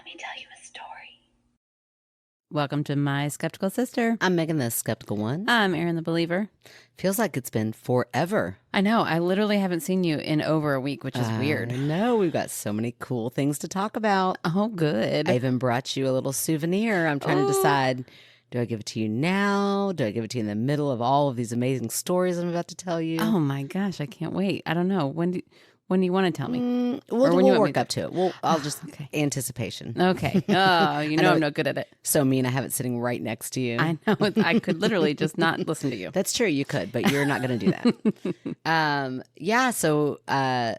me tell you a story. Welcome to My Skeptical Sister. I'm Meghann, the skeptical one. I'm Erin, the believer. Feels like it's been forever. I know. I literally haven't seen you in over a week, which is weird. I know. We've got so many cool things to talk about. Oh, good. I even brought you a little souvenir. I'm trying to decide, do I give it to you now? Do I give it to you in the middle of all of these amazing stories I'm about to tell you? Oh, my gosh. I can't wait. I don't know. When do you want to tell me? We'll work up to it. I'll just anticipation. Okay. Oh, you know I'm no good at it. So mean. I have it sitting right next to you. I know. I could literally just not listen to you. That's true. You could, but you're not going to do that. So I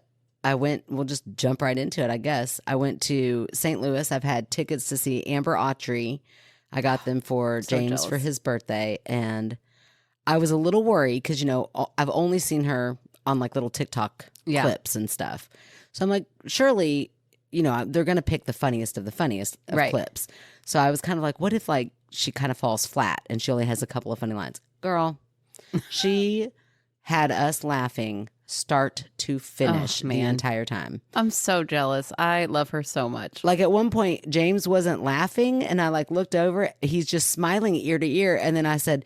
went, we'll just jump right into it, I guess. I went to St. Louis. I've had tickets to see Amber Autry. I got them for James jealous. for his birthday. And I was a little worried because, I've only seen her on like little TikTok clips and stuff. So I'm like, surely, they're going to pick the funniest of clips. So I was kind of like, what if like she kind of falls flat and she only has a couple of funny lines? Girl, she had us laughing start to finish the entire time. I'm so jealous. I love her so much. Like at one point, James wasn't laughing and I like looked over, he's just smiling ear to ear. And then I said,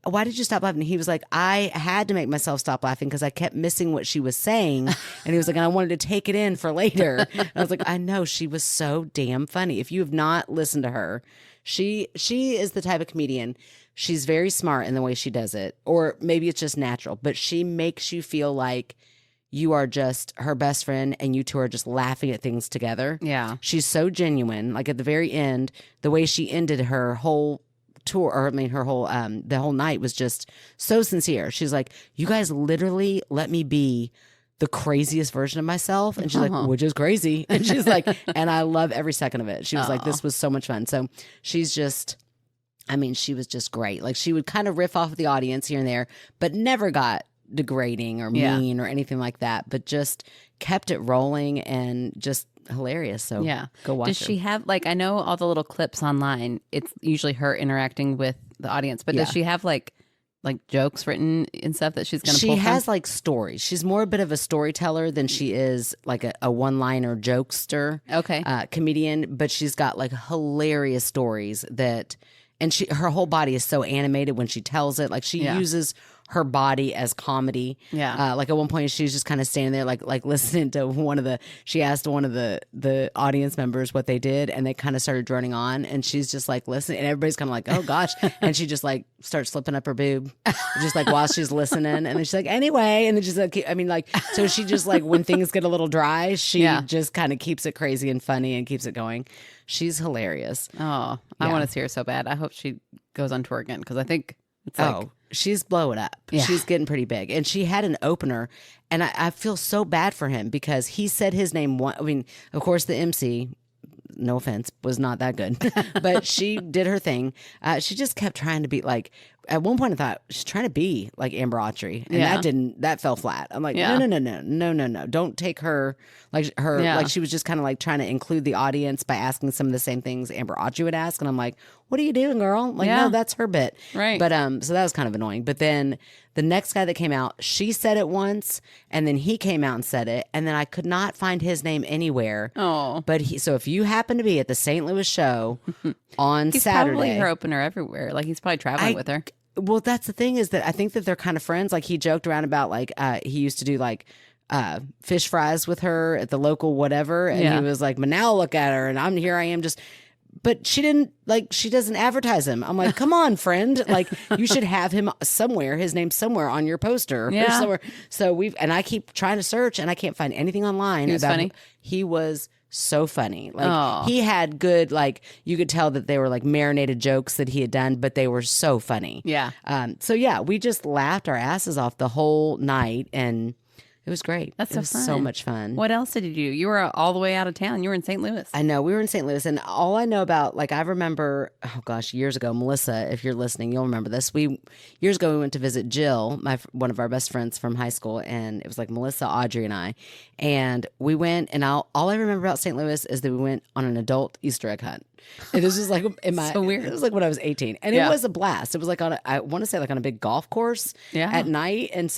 why did you stop laughing? He was like, I had to make myself stop laughing because I kept missing what she was saying. And he was like, and I wanted to take it in for later. And I was like, I know, she was so damn funny. If you have not listened to her, she is the type of comedian. She's very smart in the way she does it. Or maybe it's just natural, but she makes you feel like you are just her best friend and you two are just laughing at things together. Yeah. She's so genuine. Like at the very end, the way she ended her whole tour, her whole the whole night was just so sincere. She's like, you guys literally let me be the craziest version of myself. And she's like, which is crazy. And she's like, and I love every second of it. She was like, this was so much fun. So she's just, she was just great. Like she would kind of riff off of the audience here and there, but never got degrading or mean or anything like that, but just kept it rolling and just hilarious. So go watch Does she have, like, I know all the little clips online, it's usually her interacting with the audience, but does she have like jokes written and stuff that she's going to pull from? She has like stories. She's more a bit of a storyteller than she is like a one-liner jokester comedian, but she's got like hilarious stories and her whole body is so animated when she tells it. Like she uses her body as comedy. Yeah. Like at one point she was just kind of standing there like listening to she asked one of the audience members what they did and they kind of started droning on and she's just like listening and everybody's kind of like, oh gosh. And she just like starts slipping up her boob just like while she's listening. And then she's like, anyway. And then she's like, so she just like when things get a little dry, she just kind of keeps it crazy and funny and keeps it going. She's hilarious. Oh, I want to see her so bad. I hope she goes on tour again because I think it's like... she's blowing up. Yeah. She's getting pretty big. And she had an opener, and I feel so bad for him because he said his name of course, the MC, no offense, was not that good. But she did her thing. She just kept trying to be like, at one point I thought she's trying to be like Amber Autry. And that fell flat. I'm like, no. Don't take her like she was just kind of like trying to include the audience by asking some of the same things Amber Autry would ask. And I'm like, what are you doing, girl? Like, no, that's her bit. Right. But so that was kind of annoying. But then the next guy that came out, she said it once, and then he came out and said it, and then I could not find his name anywhere. Oh. But so if you happen to be at the St. Louis show on he's Saturday. Probably her opener everywhere. Like he's probably traveling with her. Well, that's the thing is that I think that they're kind of friends. Like he joked around about like he used to do like fish fries with her at the local whatever. And he was like, but now look at her. And I am just, but she doesn't advertise him. I'm like, come on, friend. Like you should have him somewhere, his name somewhere on your poster or somewhere. So I keep trying to search and I can't find anything online. He was funny. He was so funny. Like he had good, like you could tell that they were like marinated jokes that he had done, but they were so funny. Yeah. So we just laughed our asses off the whole night and it was great. That's so fun. So much fun. What else did you do? You were all the way out of town. You were in St. Louis. I know. We were in St. Louis. And all I know about, like, I remember, oh gosh, years ago, Melissa, if you're listening, you'll remember this. Years ago, we went to visit Jill, one of our best friends from high school. And it was like Melissa, Audrey, and I. And we went, and all I remember about St. Louis is that we went on an adult Easter egg hunt. And this was like so weird. It was like when I was 18, and it was a blast. It was like I want to say like on a big golf course at night, and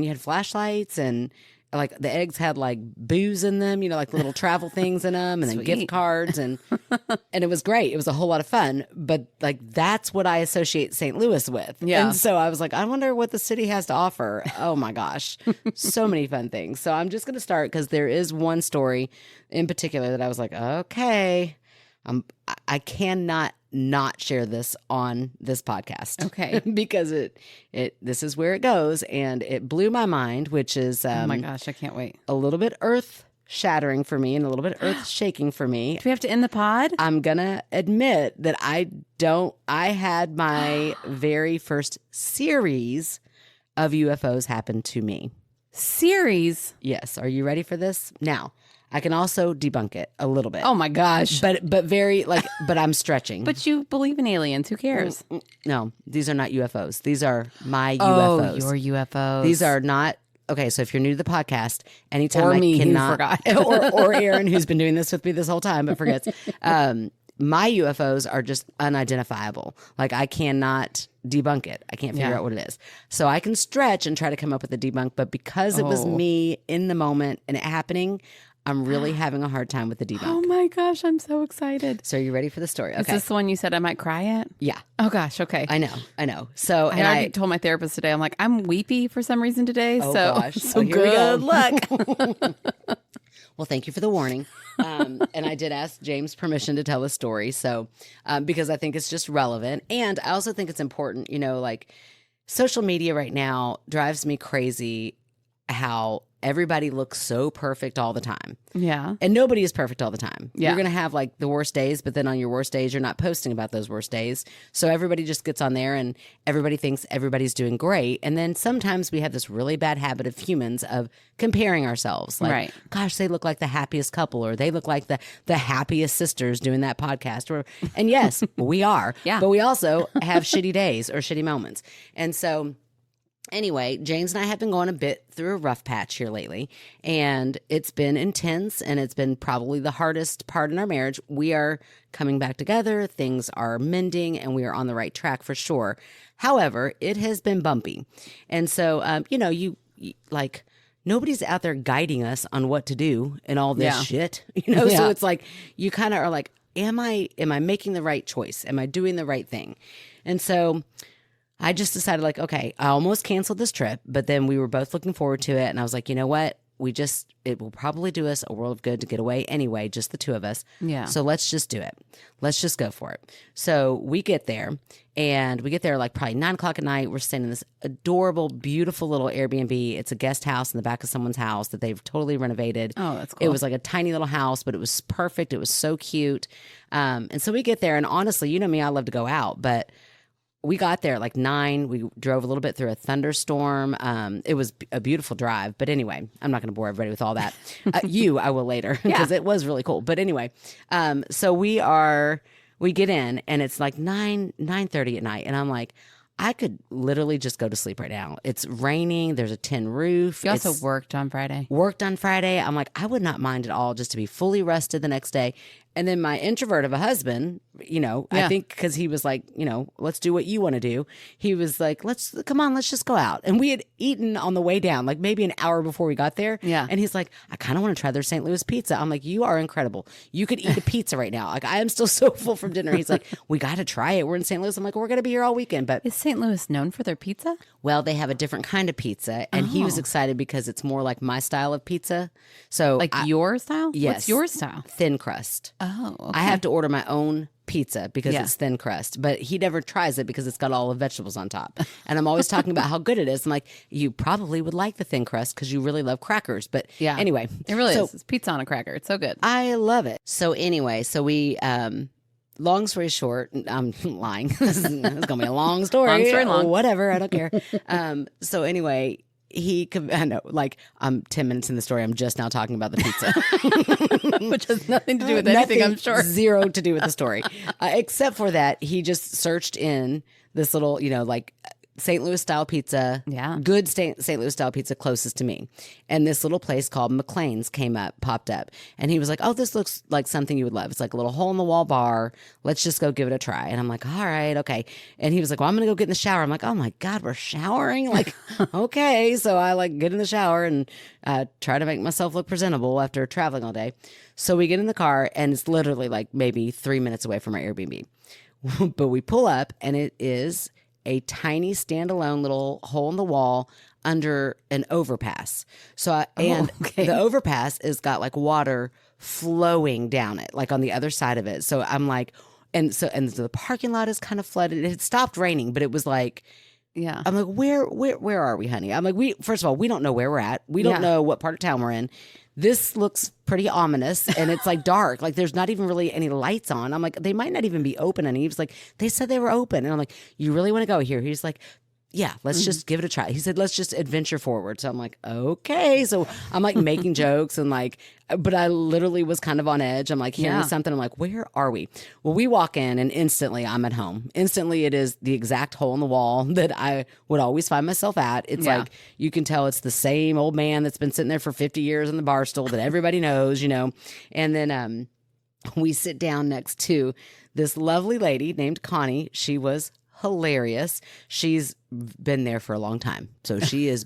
you had flashlights and like the eggs had like booze in them, you know, like little travel things in them, and then gift cards, and it was great. It was a whole lot of fun, but like that's what I associate St. Louis with. Yeah. And so I was like, I wonder what the city has to offer. Oh my gosh, so many fun things. So I'm just going to start because there is one story in particular that I was like, okay, I cannot not share this on this podcast. Okay. Because this is where it goes, and it blew my mind, which is oh my gosh, I can't wait. A little bit earth shattering for me and a little bit earth shaking for me. Do we have to end the pod? I'm gonna admit that I had my very first series of UFOs happen to me. Series? Yes. Are you ready for this? Now, I can also debunk it a little bit. Oh my gosh. But I'm stretching. But you believe in aliens. Who cares? No, these are not UFOs. These are my UFOs. Oh, your UFOs. These are not. Okay, so if you're new to the podcast, anytime or I me cannot, who forgot. or Erin, who's been doing this with me this whole time but forgets, my UFOs are just unidentifiable. Like I cannot debunk it. I can't figure out what it is. So I can stretch and try to come up with a debunk, but because it was me in the moment and it happening, I'm really having a hard time with the debunk. Oh my gosh, I'm so excited. So are you ready for the story? Okay. Is this the one you said I might cry at? Yeah. Oh gosh, okay. I know. So I already told my therapist today, I'm like, I'm weepy for some reason today. Oh so gosh. so here we go. good luck. Well, thank you for the warning. And I did ask James permission to tell the story. So, because I think it's just relevant. And I also think it's important, you know, like social media right now drives me crazy how everybody looks so perfect all the time. Yeah. And nobody is perfect all the time. Yeah. You're going to have like the worst days, but then on your worst days, you're not posting about those worst days. So everybody just gets on there and everybody thinks everybody's doing great. And then sometimes we have this really bad habit of humans of comparing ourselves. Like, gosh, they look like the happiest couple, or they look like the happiest sisters doing that podcast. And yes, we are. Yeah. But we also have shitty days or shitty moments. And so anyway, James and I have been going a bit through a rough patch here lately, and it's been intense, and it's been probably the hardest part in our marriage. We are coming back together, things are mending, and we are on the right track for sure. However, it has been bumpy. And so, you know, you like, nobody's out there guiding us on what to do and all this shit, you know? So it's like, you kind of are like, am I making the right choice? Am I doing the right thing? And so I just decided, like, okay, I almost canceled this trip, but then we were both looking forward to it. And I was like, you know what? It will probably do us a world of good to get away anyway, just the two of us. Yeah. So let's just do it. Let's just go for it. So we get there, and we get there like probably 9:00 at night. We're staying in this adorable, beautiful little Airbnb. It's a guest house in the back of someone's house that they've totally renovated. Oh, that's cool. It was like a tiny little house, but it was perfect. It was so cute. And so we get there, and honestly, you know me, I love to go out, but we got there at like 9. We drove a little bit through a thunderstorm. It was a beautiful drive. But anyway, I'm not going to bore everybody with all that. I will later, because it was really cool. But anyway, so we get in, and it's like 9:30 at night. And I'm like, I could literally just go to sleep right now. It's raining. There's a tin roof. You also worked on Friday. I'm like, I would not mind at all just to be fully rested the next day. And then my introvert of a husband, you know, I think because he was like, you know, let's do what you want to do. He was like, let's just go out. And we had eaten on the way down, like maybe an hour before we got there. Yeah. And he's like, I kind of want to try their St. Louis pizza. I'm like, you are incredible. You could eat a pizza right now. Like, I am still so full from dinner. He's like, we got to try it. We're in St. Louis. I'm like, we're going to be here all weekend. But is St. Louis known for their pizza? Well, they have a different kind of pizza, and he was excited because it's more like my style of pizza. So like your style? Yes. What's your style? Thin crust. Oh, okay. I have to order my own pizza because it's thin crust, but he never tries it because it's got all the vegetables on top. And I'm always talking about how good it is. I'm like, you probably would like the thin crust because you really love crackers. But anyway. It really is. It's pizza on a cracker. It's so good. I love it. So anyway, so we... long story short, I'm lying. This is going to be a long story. Long story long. Whatever, I don't care. So anyway, I know, like, I'm 10 minutes in the story. I'm just now talking about the pizza. Which has nothing to do with anything, I'm sure. Zero to do with the story. Except for that, he just searched in this little, you know, like St. Louis style pizza. Yeah. Good St. Louis style pizza closest to me. And this little place called McLean's popped up. And he was like, oh, this looks like something you would love. It's like a little hole in the wall bar. Let's just go give it a try. And I'm like, all right, okay. And he was like, well, I'm going to go get in the shower. I'm like, oh my God, we're showering? Like, okay. So I like get in the shower and try to make myself look presentable after traveling all day. So we get in the car and it's literally like maybe 3 minutes away from our Airbnb. But we pull up and it is a tiny standalone little hole in the wall under an overpass. So the overpass has got like water flowing down it, like on the other side of it. So I'm like, and the parking lot is kind of flooded. It had stopped raining, but it was like, yeah. I'm like, where are we, honey? I'm like, first of all, we don't know where we're at. We don't know what part of town we're in. This looks pretty ominous and it's like dark. Like there's not even really any lights on. I'm like, they might not even be open. And he was like, they said they were open. And I'm like, you really want to go here? He's like, yeah, let's just give it a try. He said, let's just adventure forward. So I'm like, okay. So I'm like making jokes and like, but I literally was kind of on edge. I'm like hearing something. I'm like, where are we? Well, we walk in and instantly I'm at home. Instantly it is the exact hole in the wall that I would always find myself at. It's like, you can tell it's the same old man that's been sitting there for 50 years in the bar stool that everybody knows, you know? And then we sit down next to this lovely lady named Connie. She was hilarious. She's been there for a long time. So she's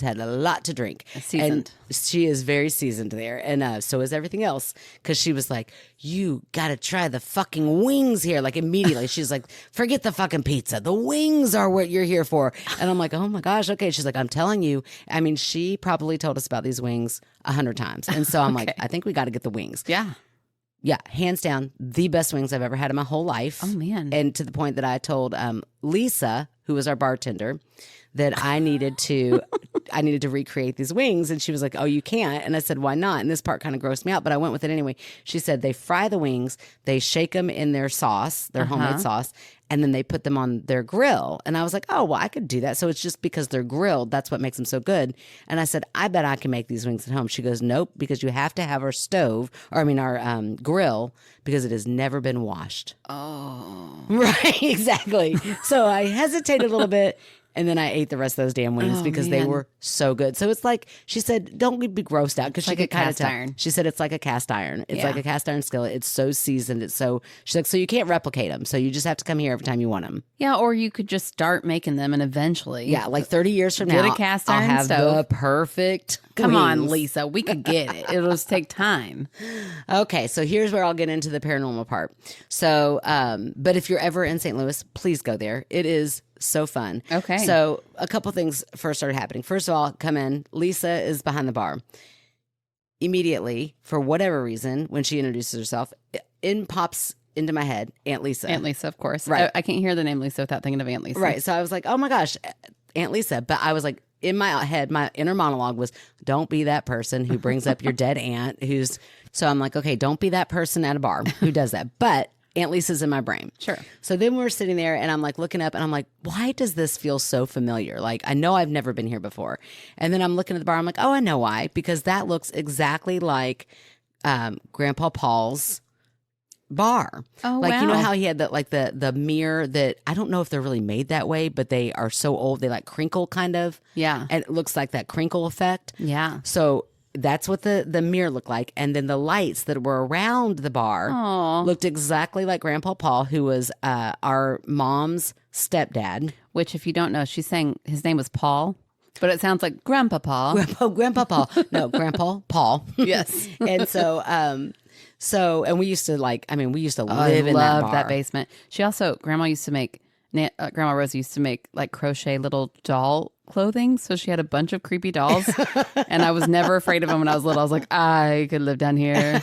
had a lot to drink. Seasoned. And she is very seasoned there. And so is everything else. Cause she was like, you gotta try the fucking wings here. Like immediately she's like, forget the fucking pizza. The wings are what you're here for. And I'm like, oh my gosh. Okay. She's like, I'm telling you. I mean, she probably told us about these wings 100 times. And so I'm like, I think we got to get the wings. Yeah. Yeah, hands down, the best wings I've ever had in my whole life. Oh, man. And to the point that I told Lisa, who was our bartender, that I needed to recreate these wings. And she was like, oh, you can't. And I said, why not? And this part kind of grossed me out, but I went with it anyway. She said they fry the wings, they shake them in their sauce, their homemade sauce, and then they put them on their grill. And I was like, oh, well, I could do that. So it's just because they're grilled. That's what makes them so good. And I said, I bet I can make these wings at home. She goes, nope, because you have to have our our grill, because it has never been washed. Oh. Right, exactly. So I hesitated a little bit. And then I ate the rest of those damn wings because they were so good. So it's like, she said, don't be grossed out, because she could kind of tell. Iron. She said it's like a cast iron. It's like a cast iron skillet. It's so seasoned. She's like, so you can't replicate them. So you just have to come here every time you want them. Yeah, or you could just start making them and eventually. Yeah, like 30 years from now, get a cast iron I'll have stove. the perfect Come wings. on, Lisa. We could get it. It'll just take time. Okay, so here's where I'll get into the paranormal part. So, but if you're ever in St. Louis, please go there. It is so fun. Okay. So a couple things first started happening. First of all, come in. Lisa is behind the bar. Immediately, for whatever reason, when she introduces herself, in pops into my head Aunt Lisa. Aunt Lisa, of course. Right. I can't hear the name Lisa without thinking of Aunt Lisa. Right. So I was like, oh my gosh, Aunt Lisa. But I was like, in my head, my inner monologue was, don't be that person who brings up your dead aunt so I'm like, okay, don't be that person at a bar who does that. But Aunt Lisa's in my brain. Sure. So then we're sitting there and I'm like looking up and I'm like, why does this feel so familiar? Like, I know I've never been here before. And then I'm looking at the bar. I'm like, oh, I know why. Because that looks exactly like Grandpa Paul's bar. Oh, like, wow. You know how he had the mirror that, I don't know if they're really made that way, but they are so old. They like crinkle kind of. Yeah. And it looks like that crinkle effect. Yeah. So that's what the mirror looked like. And then the lights that were around the bar looked exactly like Grandpa Paul, who was our mom's stepdad. Which, if you don't know, she's saying his name was Paul, but it sounds like Grandpa Paul. Grandpa Paul. No, Grandpa Paul. Yes. And and we used to live in that bar. I loved that basement. She also, Grandma Rose used to make like crochet little doll clothing. So she had a bunch of creepy dolls and I was never afraid of them when I was little. I was like, I could live down here.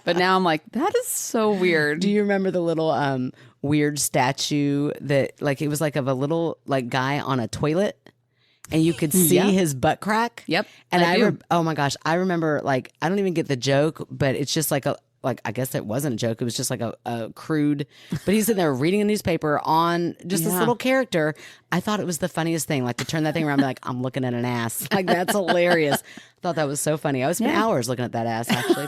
But now I'm like, that is so weird. Do you remember the little weird statue that like, it was like of a little like guy on a toilet? And you could see his butt crack. Yep. And oh my gosh, I remember, like, I don't even get the joke, but it's just like I guess it wasn't a joke. It was just like a crude, but he's sitting there reading a newspaper on just this little character. I thought it was the funniest thing, like to turn that thing around and be like, I'm looking at an ass. Like, that's hilarious. I thought that was so funny. I would spend hours looking at that ass, actually.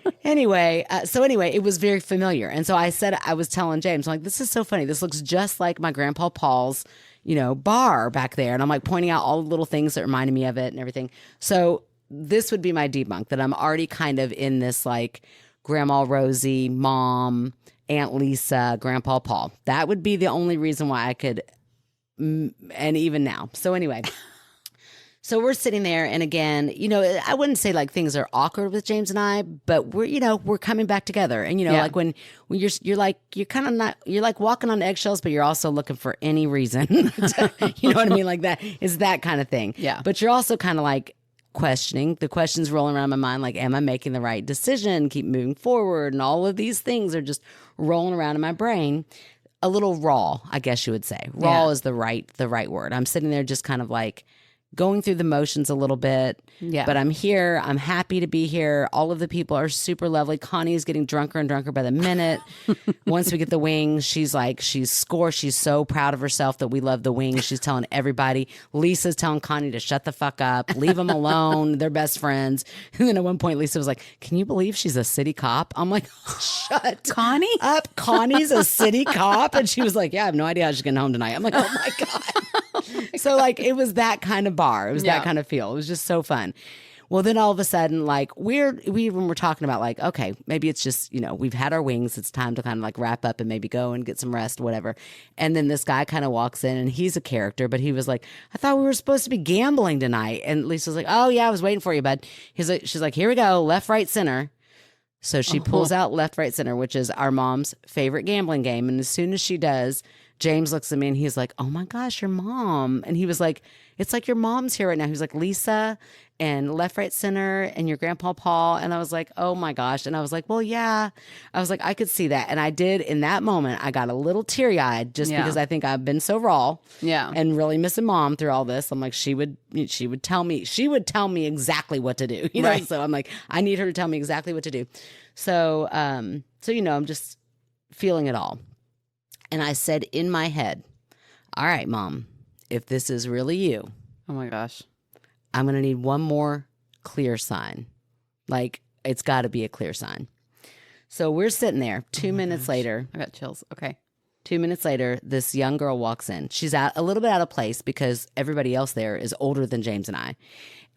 But anyway, it was very familiar. And so I was telling James, I'm like, this is so funny. This looks just like my Grandpa Paul's, bar back there. And I'm like pointing out all the little things that reminded me of it and everything. So this would be my debunk, that I'm already kind of in this like Grandma Rosie, Mom, Aunt Lisa, Grandpa Paul. That would be the only reason why I could, and even now. So anyway, so we're sitting there, and again, I wouldn't say like things are awkward with James and I, but we're coming back together. And like when you're like walking on eggshells, but you're also looking for any reason. You know what I mean? Like that is that kind of thing. Yeah. But you're also kind of like questioning, the questions rolling around my mind, like, am I making the right decision? Keep moving forward. And all of these things are just rolling around in my brain. A little raw, I guess you would say. Raw is the right word. I'm sitting there just kind of like going through the motions a little bit. Yeah. But I'm here. I'm happy to be here. All of the people are super lovely. Connie is getting drunker and drunker by the minute. Once we get the wings, she's so proud of herself that we love the wings. She's telling everybody. Lisa's telling Connie to shut the fuck up. Leave them alone. They're best friends. And then at one point, Lisa was like, can you believe she's a city cop? I'm like, shut Connie up. Connie's a city cop? And she was like, yeah, I have no idea how she's getting home tonight. I'm like, oh my God. So like it was that kind of bar. It was that kind of feel. It was just so fun. Well, then all of a sudden, like when we're talking about like, okay, maybe it's just, we've had our wings. It's time to kind of like wrap up and maybe go and get some rest, whatever. And then this guy kind of walks in, and he's a character, but he was like, I thought we were supposed to be gambling tonight. And Lisa's like, oh yeah, I was waiting for you, bud. She's like, here we go. Left, right, center. So she pulls out left, right, center, which is our mom's favorite gambling game. And as soon as she does, James looks at me and he's like, oh my gosh, your mom. And he was like, it's like your mom's here right now. He was like, Lisa and left, right, center and your grandpa Paul. And I was like, oh my gosh. And I was like, well, yeah. I was like, I could see that. And I did in that moment. I got a little teary eyed just because I think I've been so raw. Yeah. And really missing mom through all this. I'm like, she would tell me exactly what to do. Right. So I'm like, I need her to tell me exactly what to do. So, I'm just feeling it all. And I said in my head, all right, Mom, if this is really you, oh my gosh, I'm going to need one more clear sign. Like, it's got to be a clear sign. So we're sitting there. 2 minutes later. I got chills. Okay. 2 minutes later, this young girl walks in. She's a little bit out of place because everybody else there is older than James and I.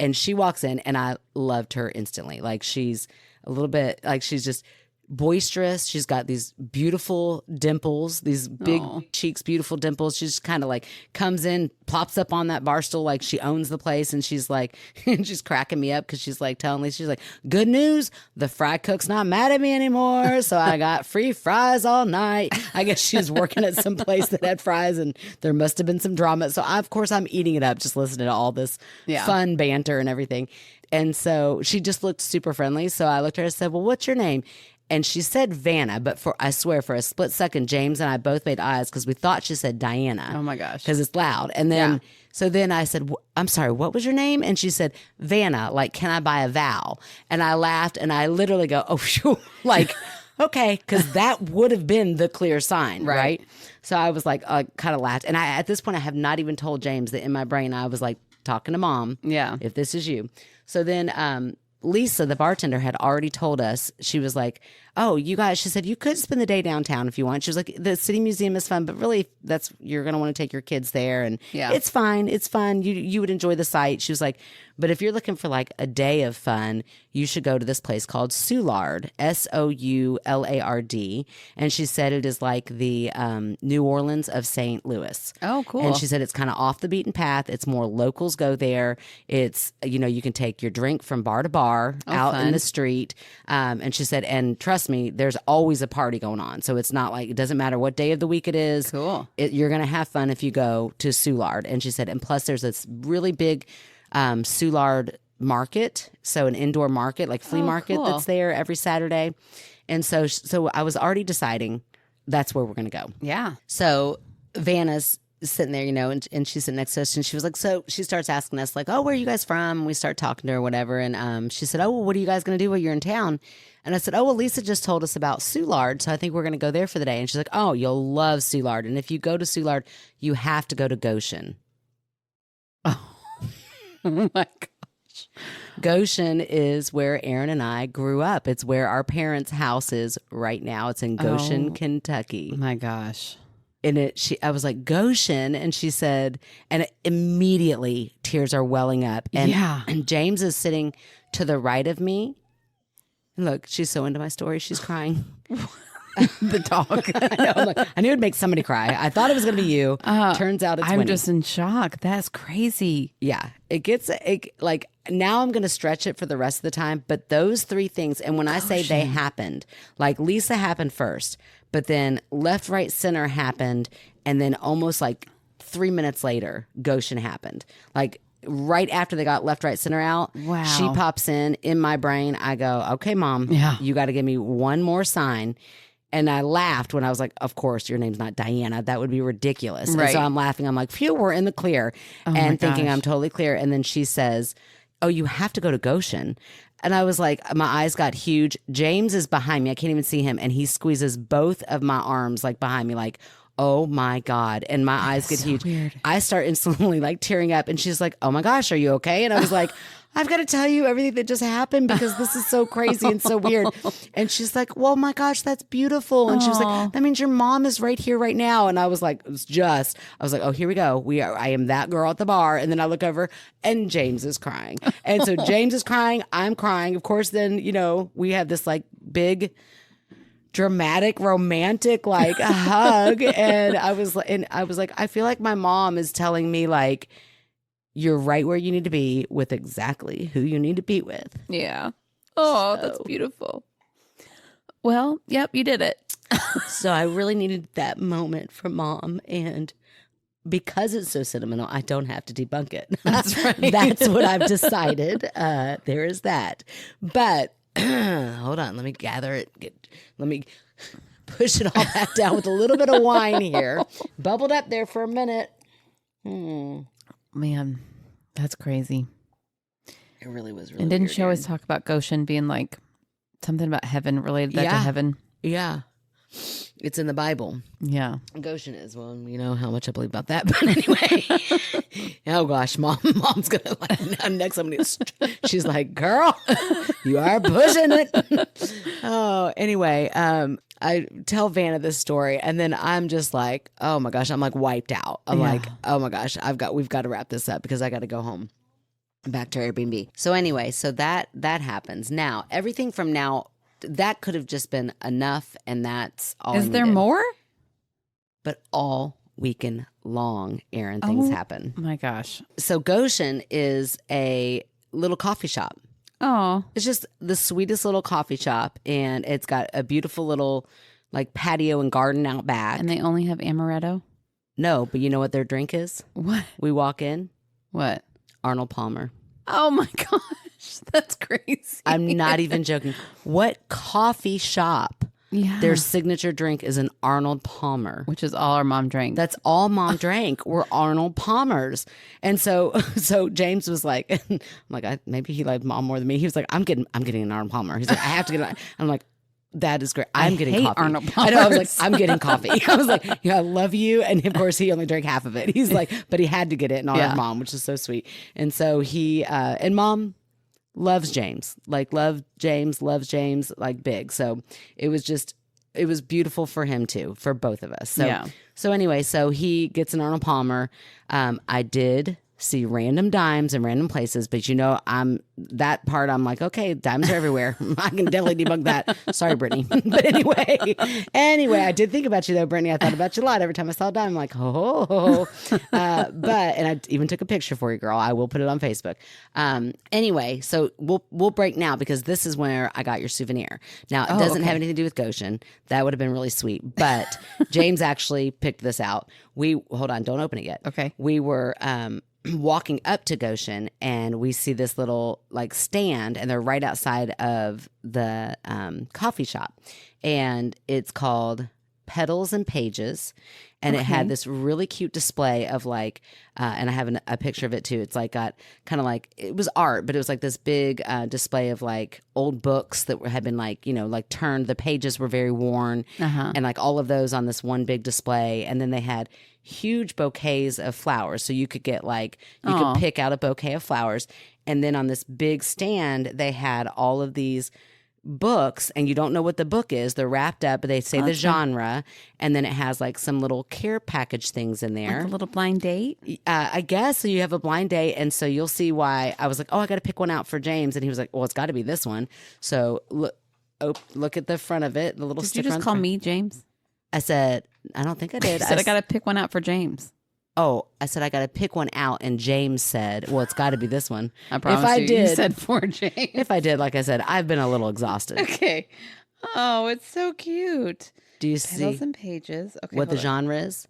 And she walks in, and I loved her instantly. Like, she's a little bit, like, she's just boisterous. She's got these beautiful dimples, these big cheeks, beautiful dimples. She just kind of like comes in, plops up on that bar stool like she owns the place. And she's like, she's cracking me up because she's like telling me, she's like, good news, the fry cook's not mad at me anymore. So I got free fries all night. I guess she was working at some place that had fries, and there must have been some drama. So of course I'm eating it up, just listening to all this fun banter and everything. And so she just looked super friendly. So I looked at her and said, well, what's your name? And she said Vanna, but I swear for a split second, James and I both made eyes because we thought she said Diana. Oh my gosh. Because it's loud. And then, so then I said, I'm sorry, what was your name? And she said, Vanna, like, can I buy a vowel? And I laughed, and I literally go, oh, phew, like, okay, because that would have been the clear sign, right? So I was like, kind of laughed. And at this point, I have not even told James that in my brain, I was like talking to Mom. Yeah. If this is you. So then, Lisa, the bartender, had already told us, she was like, oh, you guys, she said, you could spend the day downtown if you want. She was like, the city museum is fun, but really you're going to want to take your kids there. And it's fine. It's fun. You would enjoy the site. She was like, but if you're looking for like a day of fun, you should go to this place called Soulard, Soulard. And she said it is like the New Orleans of St. Louis. Oh, cool. And she said it's kind of off the beaten path. It's more locals go there. It's, you can take your drink from bar to bar out in the street. And she said, and trust me, there's always a party going on. So it's not like, it doesn't matter what day of the week it is. Cool. You're going to have fun if you go to Soulard. And she said, and plus there's this really big Soulard market. So an indoor market, like flea market that's there every Saturday. And so I was already deciding that's where we're going to go. Yeah. So Vanna's sitting there, and she's sitting next to us, and she was like, so she starts asking us like, oh, where are you guys from? And we start talking to her or whatever. And she said, oh, well, what are you guys going to do while you're in town? And I said, oh, well, Lisa just told us about Soulard, so I think we're going to go there for the day. And she's like, oh, you'll love Soulard. And if you go to Soulard, you have to go to Goshen. Oh my gosh. Goshen is where Erin and I grew up. It's where our parents' house is right now. It's in Goshen, Kentucky. My gosh. I was like, Goshen. And she said, and immediately tears are welling up. And James is sitting to the right of me. Look, she's so into my story. She's crying. The dog. I knew it'd make somebody cry. I thought it was going to be you. Turns out it's I'm Winnie. just in shock. That's crazy. Yeah. Like now I'm going to stretch it for the rest of the time. But those three things, and when I say they happened, like Lisa happened first, but then left, right, center happened. And then almost like 3 minutes later, Goshen happened. Like right after they got left, right, center out, wow. She pops in my brain. I go, okay, Mom, you got to give me one more sign. And I laughed when I was like, of course, your name's not Diana. That would be ridiculous. Right. And so I'm laughing. I'm like, phew, we're in the clear. And thinking I'm totally clear. And then she says, oh, you have to go to Goshen. And I was like, my eyes got huge. James is behind me. I can't even see him. And he squeezes both of my arms like behind me, like, oh my God. And my eyes get huge. Weird. I start instantly like tearing up. And she's like, oh my gosh, are you okay? And I was like, I've got to tell you everything that just happened because this is so crazy and so weird. And she's like, well, my gosh, that's beautiful. And she was like, that means your mom is right here right now. And I was like, I was like, oh, here we go. I am that girl at the bar. And then I look over and James is crying. And so James is crying. I'm crying. Of course, then, we have this like big dramatic, romantic, like a hug. And I was like, I feel like my mom is telling me like, you're right where you need to be with exactly who you need to be with. Yeah. Oh, that's beautiful. Well, yep, you did it. So I really needed that moment from Mom. And because it's so sentimental, I don't have to debunk it. That's right. That's what I've decided. There is that. But hold on. Let me gather it. Let me push it all back down with a little bit of wine here. Bubbled up there for a minute. Man, that's crazy. It really was really And didn't weird, she always talk about Goshen being like something about heaven, related that to heaven? Yeah. It's in the Bible. Yeah. Goshen is. Well, you know how much I believe about that. But anyway. Oh gosh, Mom's gonna like next somebody. She's like, girl, you are pushing it. Oh, anyway, I tell Vanna this story, and then I'm just like, oh my gosh, I'm like wiped out. I'm like, oh my gosh, we've got to wrap this up because I got to go home, back to Airbnb. So anyway, so that happens. Now, everything from now, that could have just been enough, and that's all. Is there more? But all weekend long, Erin, things happen. Oh my gosh. So Goshen is a little coffee shop. Oh, it's just the sweetest little coffee shop, and it's got a beautiful little like patio and garden out back. And they only have amaretto? No, but you know what their drink is? What? We walk in. What? Arnold Palmer. Oh my gosh, that's crazy. I'm not even joking. What coffee shop? Yeah. Their signature drink is an Arnold Palmer. Which is all our mom drank. That's all Mom drank were Arnold Palmers. And so James was like, I'm like, maybe he liked Mom more than me. He was like, I'm getting an Arnold Palmer. He's like, I have to get it. I'm like, that is great. I'm getting coffee. Arnold Palmers. I know. I was like, I'm getting coffee. I was like, yeah, I love you. And of course, he only drank half of it. He's like, but he had to get it in honor of Mom, which is so sweet. And so he and Mom loves James, loves James, like big. So it was beautiful for him too, for both of us. So anyway, so he gets an Arnold Palmer. I did see random dimes in random places, but I'm like, okay, dimes are everywhere. I can definitely debunk that. Sorry, Brittany. But anyway, I did think about you though, Brittany. I thought about you a lot every time I saw a dime. I'm like, oh. And I even took a picture for you, girl. I will put it on Facebook. Anyway, so we'll break now because this is where I got your souvenir. Now it doesn't have anything to do with Goshen. That would have been really sweet, but James actually picked this out. Hold on, don't open it yet. Okay. We were walking up to Goshen, and we see this little stand, and they're right outside of the coffee shop, and it's called Petals and Pages, and it had this really cute display of and I have a picture of it too. It's got kind of it was art, but it was this big display of old books that had been turned. The pages were very worn, and all of those on this one big display, and then they had huge bouquets of flowers, so you could get you could pick out a bouquet of flowers, and then on this big stand they had all of these books and you don't know what the book is. They're wrapped up, but they say the genre, and then it has like some little care package things in there. Like a little blind date? I guess. So you have a blind date, and so you'll see why I was like, oh, I got to pick one out for James. And he was like, well, it's got to be this one. So look at the front of it, the little sticker. Did you just call me James? I said, I don't think I did. I said I got to pick one out for James. Oh, I said I got to pick one out, and James said, well, it's got to be this one. I promise if I you, did, you said for James. If I did, like I said, I've been a little exhausted. Okay. Oh, it's so cute. Do you Petals see and pages. Okay, what the genre is?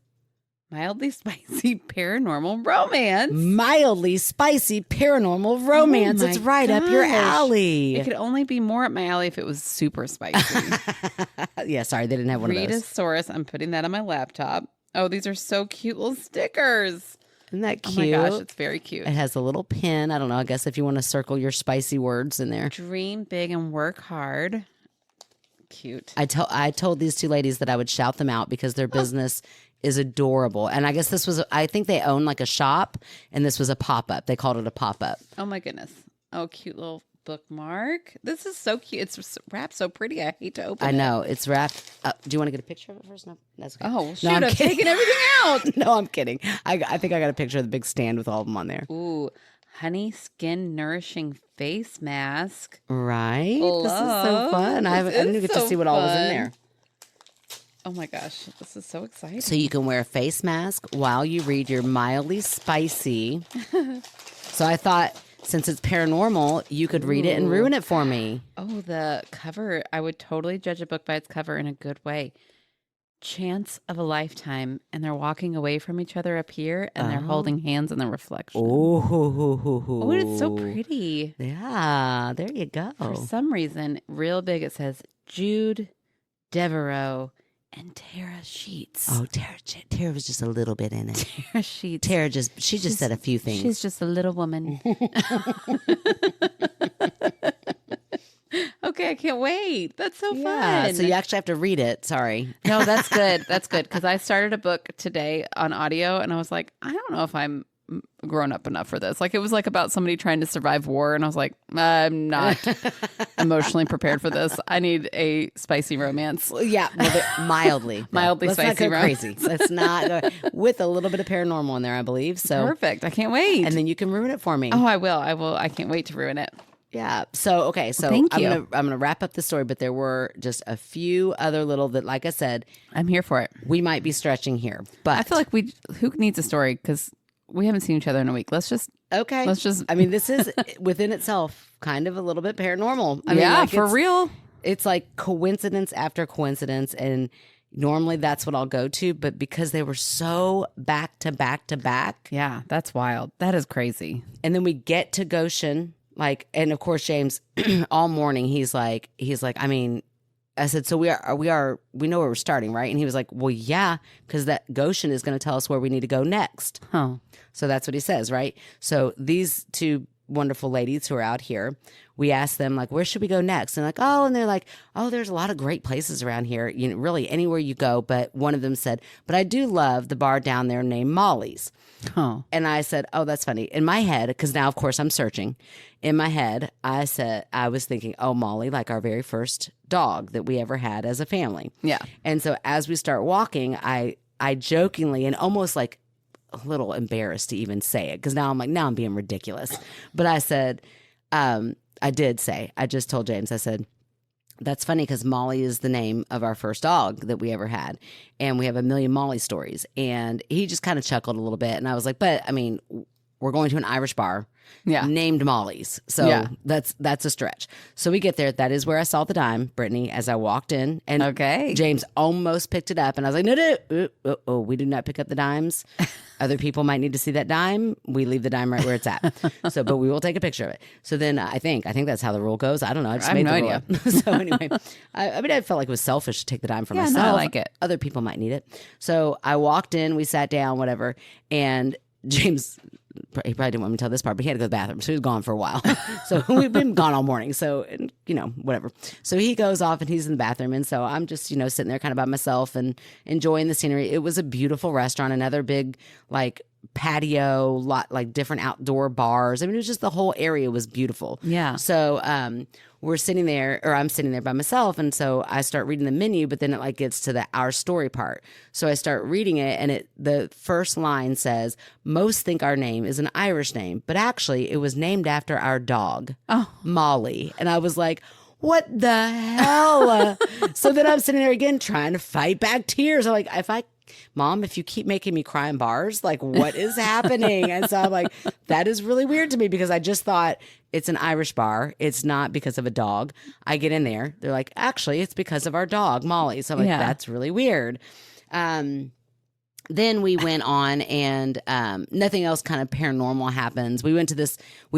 Mildly spicy paranormal romance. Mildly spicy paranormal romance. Oh it's right up your alley. It could only be more up my alley if it was super spicy. Yeah, sorry, they didn't have one of those. Rhedosaurus. I'm putting that on my laptop. Oh, these are so cute little stickers. Isn't that cute? Oh my gosh, it's very cute. It has a little pin. I don't know. I guess if you want to circle your spicy words in there. Dream big and work hard. Cute. I told these two ladies that I would shout them out because their business is adorable. And I guess I think they own like a shop, and this was a pop-up. They called it a pop-up. Oh my goodness. Oh, cute little bookmark. This is so cute. It's wrapped so pretty. I hate to open it. I know. It's wrapped. Do you want to get a picture of it first? No, that's okay. Oh, shoot. No, I've taken everything out. No, I'm kidding. I think I got a picture of the big stand with all of them on there. Ooh, honey skin nourishing face mask. Right? This is so fun. I didn't even get to see what all was in there. Oh my gosh, this is so exciting. So you can wear a face mask while you read your mildly spicy. So I thought, since it's paranormal, you could read it and ruin it for me. Oh, the cover. I would totally judge a book by its cover in a good way. Chance of a lifetime, and they're walking away from each other up here, and they're holding hands in the reflection. Oh, it's so pretty. Yeah, there you go. For some reason, real big, it says Jude Devereaux and Tara Sheets. Oh, Tara was just a little bit in it. Tara Sheets. She just said a few things. She's just a little woman. Okay, I can't wait. That's so fun. So you actually have to read it. Sorry. No, that's good. That's good. Because I started a book today on audio, and I was like, I don't know if I'm grown up enough for this. Like, it was like about somebody trying to survive war, and I was like, I'm not emotionally prepared for this. I need a spicy romance. Well, yeah, mildly Mildly Let's spicy not go romance. crazy. Let's not go, with a little bit of paranormal in there, I believe. So Perfect. I can't wait. And then you can ruin it for me. Oh, I will. I can't wait to ruin it. Yeah. So, okay. So thank you. I'm gonna wrap up the story, but there were just a few other little that, like I said, I'm here for it. we might be stretching here, but I feel like who needs a story? Because we haven't seen each other in a week. Let's just. I mean, this is within itself kind of a little bit paranormal. I mean, yeah, like, for real. It's like coincidence after coincidence, and normally that's what I'll go to, but because they were so back to back to back. Yeah, that's wild. That is crazy. And then we get to Goshen, like, and of course, James, all morning, he's like, I mean, I said, so we know where we're starting, right? And he was like, well, yeah, because that Goshen is going to tell us where we need to go next. Huh. So that's what he says, right? So these two wonderful ladies who are out here, we asked them, like, where should we go next? And they're like, oh, there's a lot of great places around here, you know, really anywhere you go. But one of them said, but I do love the bar down there named Molly's. Oh. And I said, oh, that's funny. In my head, because now, of course, I'm searching. In my head, I was thinking, oh, Molly, like our very first dog that we ever had as a family. Yeah. And so as we start walking, I jokingly and almost like a little embarrassed to even say it, because now I'm being ridiculous. But I said, I just told James, I said, that's funny because Molly is the name of our first dog that we ever had. And we have a million Molly stories. And he just kind of chuckled a little bit. And I was like, but I mean, we're going to an Irish bar named Molly's. So that's a stretch. So we get there. That is where I saw the dime, Brittany, as I walked in. And James almost picked it up. And I was like, no, we do not pick up the dimes. Other people might need to see that dime. We leave the dime right where it's at. But we will take a picture of it. So then I think that's how the rule goes. I don't know. I just made the rule up. So anyway, I felt like it was selfish to take the dime for myself. No, I like it. Other people might need it. So I walked in, we sat down, whatever. And James, he probably didn't want me to tell this part, but he had to go to the bathroom. So he was gone for a while. So we've been gone all morning. So, and, whatever. So he goes off and he's in the bathroom. And so I'm just, sitting there kind of by myself and enjoying the scenery. It was a beautiful restaurant, another big, like, patio, lot like different outdoor bars. I mean, it was just the whole area was beautiful. Yeah. So we're sitting there, or I'm sitting there by myself, and so I start reading the menu, but then it like gets to the our story part. So I start reading it, and the first line says, "Most think our name is an Irish name, but actually it was named after our dog, Molly." And I was like, what the hell? So then I'm sitting there again trying to fight back tears. I'm like, Mom, if you keep making me cry in bars, like what is happening? And so I'm like, that is really weird to me because I just thought it's an Irish bar. It's not because of a dog. I get in there. They're like, actually, it's because of our dog, Molly. So I'm like, that's really weird. Then we went on and nothing else kind of paranormal happens. We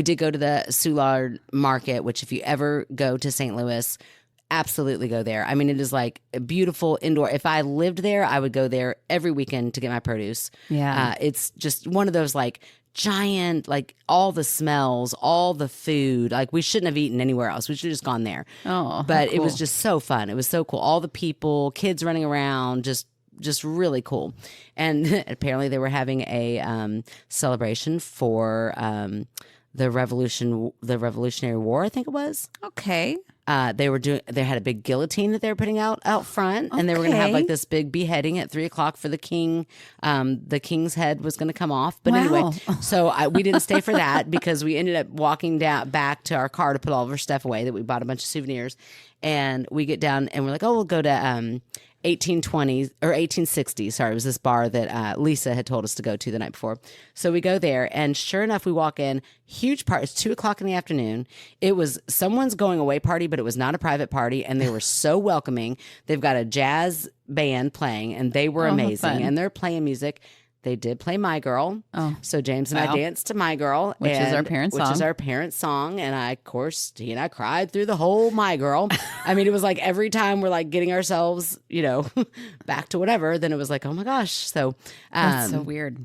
did go to the Soulard Market, which if you ever go to St. Louis, absolutely go there. I mean, it is like a beautiful indoor. If I lived there, I would go there every weekend to get my produce. Yeah. It's just one of those like giant, like all the smells, all the food. Like we shouldn't have eaten anywhere else. We should have just gone there. Oh, but cool. It was just so fun. It was so cool. All the people, kids running around, just really cool. And apparently they were having a celebration for the Revolutionary War, I think it was. Okay. They had a big guillotine that they were putting out front, and they were going to have like this big beheading at 3:00 for the king. The king's head was going to come off. But anyway, so we didn't stay for that because we ended up walking back to our car to put all of our stuff away that we bought a bunch of souvenirs. And we get down and we're like, we'll go to 1820s or 1860s. Sorry, it was this bar that Lisa had told us to go to the night before. So we go there, and sure enough, we walk in. Huge party. It's 2:00 in the afternoon. It was someone's going away party, but it was not a private party, and they were so welcoming. They've got a jazz band playing, and they were amazing. And they're playing music. They did play My Girl. So James and I danced to My Girl. Which is our parents' song. Which is our parents' song. And he and I cried through the whole My Girl. I mean, it was like every time we're like getting ourselves, back to whatever, then it was like, oh my gosh. So that's so weird.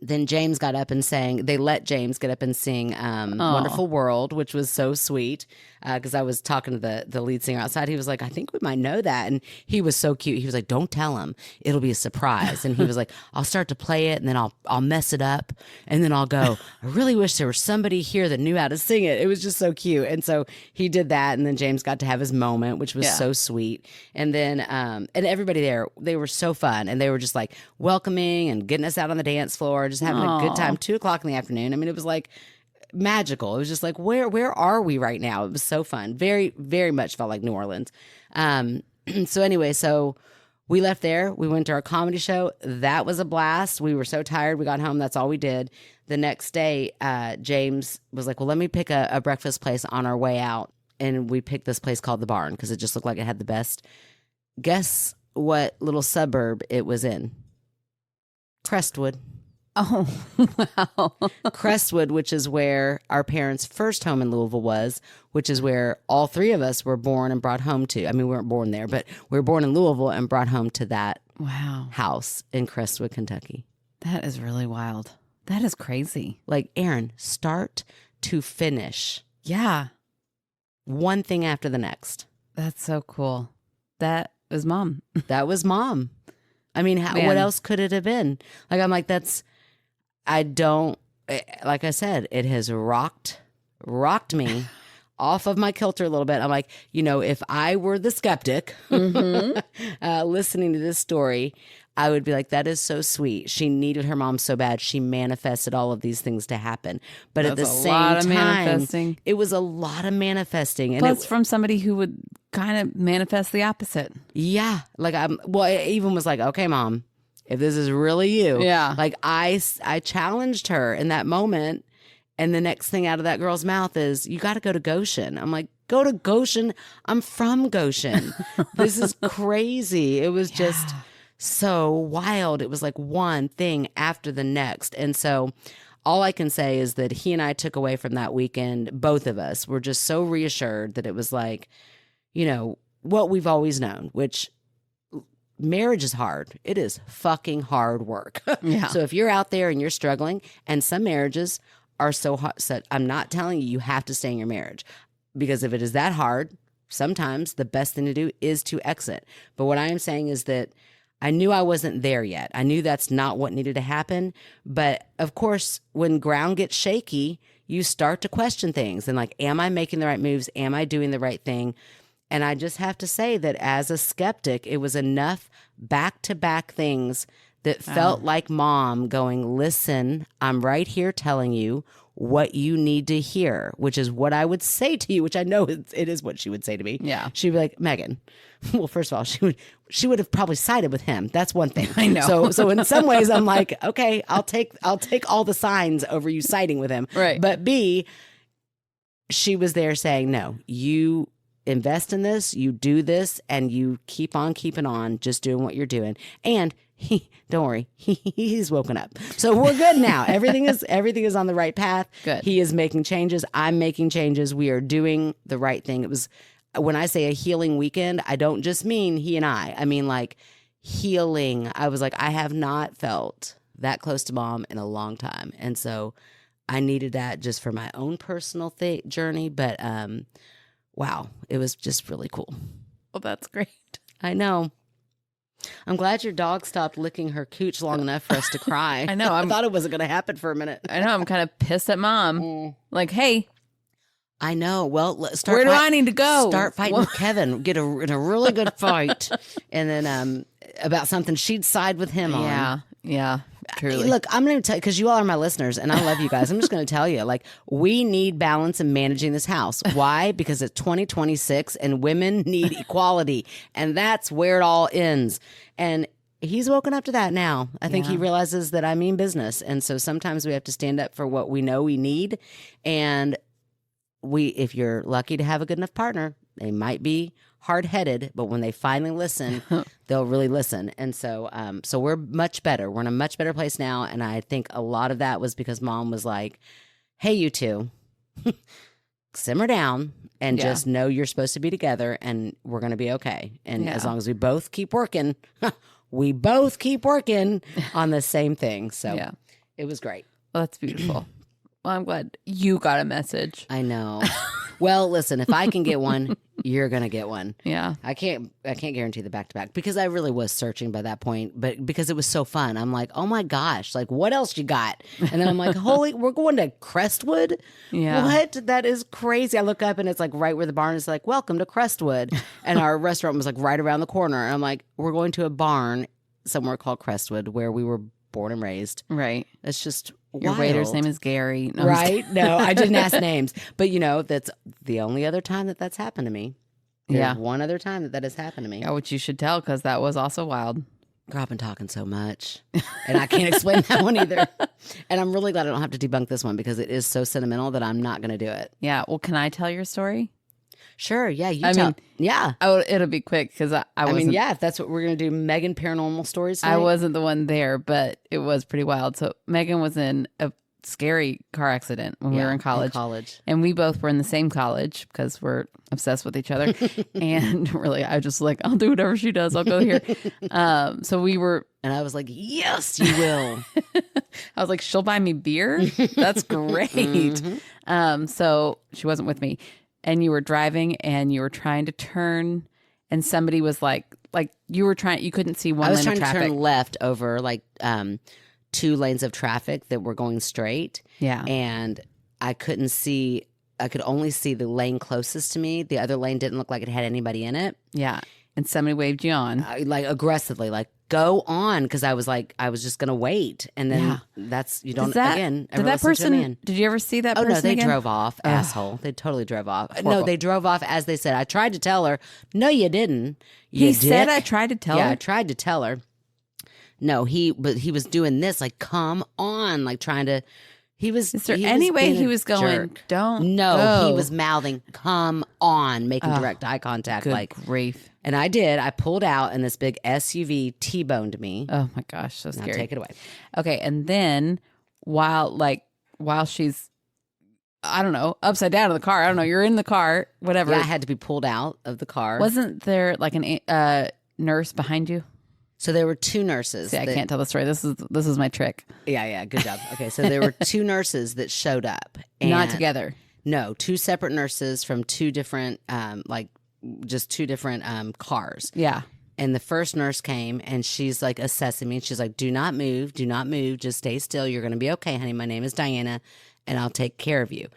Then James got up and they let James get up and sing Wonderful World, which was so sweet. Because I was talking to the lead singer outside. He was like, I think we might know that. And he was so cute. He was like, don't tell him. It'll be a surprise. And he was like, I'll start to play it and then I'll mess it up. And then I'll go, I really wish there was somebody here that knew how to sing it. It was just so cute. And so he did that. And then James got to have his moment, which was so sweet. And then, and everybody there, they were so fun. And they were just like welcoming and getting us out on the dance floor, just having a good time. 2:00 in the afternoon. I mean, it was like magical. It was just like, where are we right now? It was so fun. Very, very much felt like New Orleans. So anyway, so we left there. We went to our comedy show. That was a blast. We were so tired. We got home. That's all we did. The next day, James was like, well, let me pick a breakfast place on our way out. And we picked this place called The Barn because it just looked like it had the best. Guess what little suburb it was in? Crestwood. Oh, wow. Crestwood, which is where our parents' first home in Louisville was, which is where all three of us were born and brought home to. I mean, we weren't born there, but we were born in Louisville and brought home to that house in Crestwood, Kentucky. That is really wild. That is crazy. Like, Erin, start to finish. Yeah. One thing after the next. That's so cool. That was Mom. That was Mom. I mean, what else could it have been? Like, I'm like, like I said, it has rocked me off of my kilter a little bit. I'm like, if I were the skeptic listening to this story, I would be like, that is so sweet. She needed her mom so bad. She manifested all of these things to happen. But at the same time, it was a lot of manifesting. And plus from somebody who would kind of manifest the opposite. Yeah. Like, it even was like, okay, Mom, if this is really you. Yeah. Like, I challenged her in that moment. And the next thing out of that girl's mouth is, you got to go to Goshen. I'm like, go to Goshen? I'm from Goshen. This is crazy. It was just so wild. It was like one thing after the next. And so all I can say is that he and I took away from that weekend, both of us were just so reassured that it was like, what we've always known, which marriage is hard. It is fucking hard work. Yeah. So if you're out there and you're struggling, and some marriages are so hard, so I'm not telling you have to stay in your marriage, because if it is that hard, sometimes the best thing to do is to exit. But what I am saying is that I knew I wasn't there yet. I knew that's not what needed to happen. But of course, when ground gets shaky, you start to question things and like, am I making the right moves? Am I doing the right thing? And I just have to say that as a skeptic, it was enough back-to-back things that felt like mom going, listen, I'm right here telling you what you need to hear, which is what I would say to you, which I know it is what she would say to me. Yeah. She'd be like, Meghann, well, first of all, she would have probably sided with him. That's one thing. I know. So in some ways I'm like, okay, I'll take all the signs over you siding with him. Right. But B, she was there saying, no, you invest in this, you do this, and you keep on keeping on, just doing what you're doing. And don't worry, he's woken up. So we're good now. Everything is on the right path. Good. He is making changes. I'm making changes. We are doing the right thing. It was, when I say a healing weekend, I don't just mean he and I mean like healing. I was like, I have not felt that close to mom in a long time. And so I needed that just for my own personal journey. But wow, it was just really cool. Well, that's great. I know. I'm glad your dog stopped licking her cooch long enough for us to cry. I know. I thought it wasn't going to happen for a minute. I know. I'm kind of pissed at mom. Like, hey. I know. Well, let's start. Where do I need to go? Start fighting with Kevin. Get in a really good fight. And then about something she'd side with him on. Yeah. Truly. Look, I'm going to tell you, because you all are my listeners and I love you guys. I'm just going to tell you, like, we need balance in managing this house. Why? Because it's 2026 and women need equality. And that's where it all ends. And he's woken up to that now. I think he realizes that I mean business. And so sometimes we have to stand up for what we know we need. And if you're lucky to have a good enough partner, they might be hard-headed, but when they finally listen, they'll really listen. And so we're much better. We're in a much better place now. And I think a lot of that was because mom was like, hey, you two, simmer down and just know you're supposed to be together and we're going to be okay. And as long as we both keep working, we both keep working on the same thing. So it was great. Well, that's beautiful. Well, I'm glad you got a message. I know. Well, listen, if I can get one, you're going to get one. Yeah. I can't guarantee the back-to-back because I really was searching by that point, but because it was so fun, I'm like, oh my gosh, like what else you got? And then I'm like, holy, we're going to Crestwood? Yeah. What? That is crazy. I look up and it's like right where the barn is, like, welcome to Crestwood. And our restaurant was like right around the corner. And I'm like, we're going to a barn somewhere called Crestwood where we were born and raised. Right. It's just your wild. waiter's name is Gary. No, right? No, I didn't ask names. But, that's the only other time that's happened to me. There's one other time that has happened to me. Yeah, which you should tell because that was also wild. Girl, I've been talking so much. And I can't explain that one either. And I'm really glad I don't have to debunk this one because it is so sentimental that I'm not going to do it. Yeah. Well, can I tell your story? Sure. Yeah. You tell. Yeah. It'll be quick because I wasn't. If that's what we're going to do, Meghann Paranormal Stories tonight. I wasn't the one there, but it was pretty wild. So Meghann was in a scary car accident when we were in college. And we both were in the same college because we're obsessed with each other. And really, I just like, I'll do whatever she does. I'll go here. So we were. And I was like, yes, you will. I was like, she'll buy me beer? That's great. So she wasn't with me. And you were driving and you were trying to turn and somebody was like you couldn't see one lane of traffic. I was trying to turn left over like 2 lanes of traffic that were going straight. Yeah. And I could only see the lane closest to me. The other lane didn't look like it had anybody in it. Yeah. And somebody waved you on. Like aggressively, like, go on. Cause I was just going to wait. And then did that person, did you ever see that person? Oh no, they again? drove off, asshole. They totally drove off. No, they drove off as they said. I tried to tell her. No, you didn't. He said I tried to tell her? Yeah, I tried to tell her. No, but he was doing this, like, come on, like trying to, Is there any way he was going, jerk. Don't No, go. he was mouthing, come on, making direct eye contact. Good like grief. And I did. I pulled out and this big SUV T-boned me. Oh my gosh, so scary. Now take it away. Okay, and then while she's, I don't know, upside down in the car, I don't know, you're in the car, whatever. Yeah, I had to be pulled out of the car. Wasn't there like a nurse behind you? So there were 2 nurses. See, I can't tell the story. This is my trick. Yeah, good job. Okay, so there were 2 nurses that showed up. Not together. No, 2 separate nurses from 2 different, just 2 different cars. Yeah. And the first nurse came and she's like assessing me. And she's like, do not move. Just stay still. You're going to be okay, honey. My name is Diana and I'll take care of you.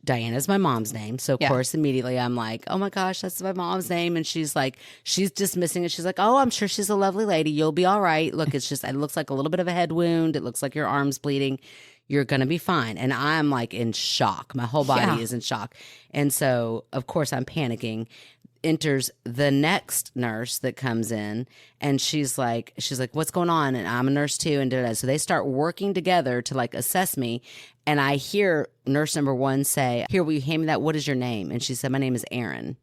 Diana's my mom's name. So, of course, immediately I'm like, oh my gosh, that's my mom's name. And she's like, she's dismissing it. She's like, oh, I'm sure she's a lovely lady. You'll be all right. Look, it looks like a little bit of a head wound. It looks like your arm's bleeding. You're going to be fine. And I'm like in shock. My whole body is in shock. And so, of course, I'm panicking. Enters the next nurse that comes in, and she's like, what's going on? And I'm a nurse too. And so they start working together to like assess me. And I hear nurse number 1 say, here, will you hand me that? What is your name? And she said, my name is Erin.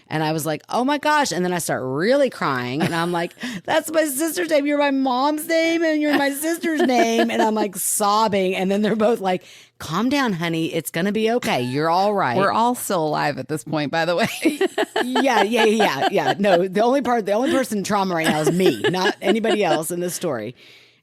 And I was like, oh my gosh. And then I start really crying. And I'm like, that's my sister's name. You're my mom's name and you're my sister's name. And I'm like sobbing. And then they're both like, calm down, honey. It's going to be okay. You're all right. We're all still alive at this point, by the way. Yeah. No, the only person in trauma right now is me, not anybody else in this story.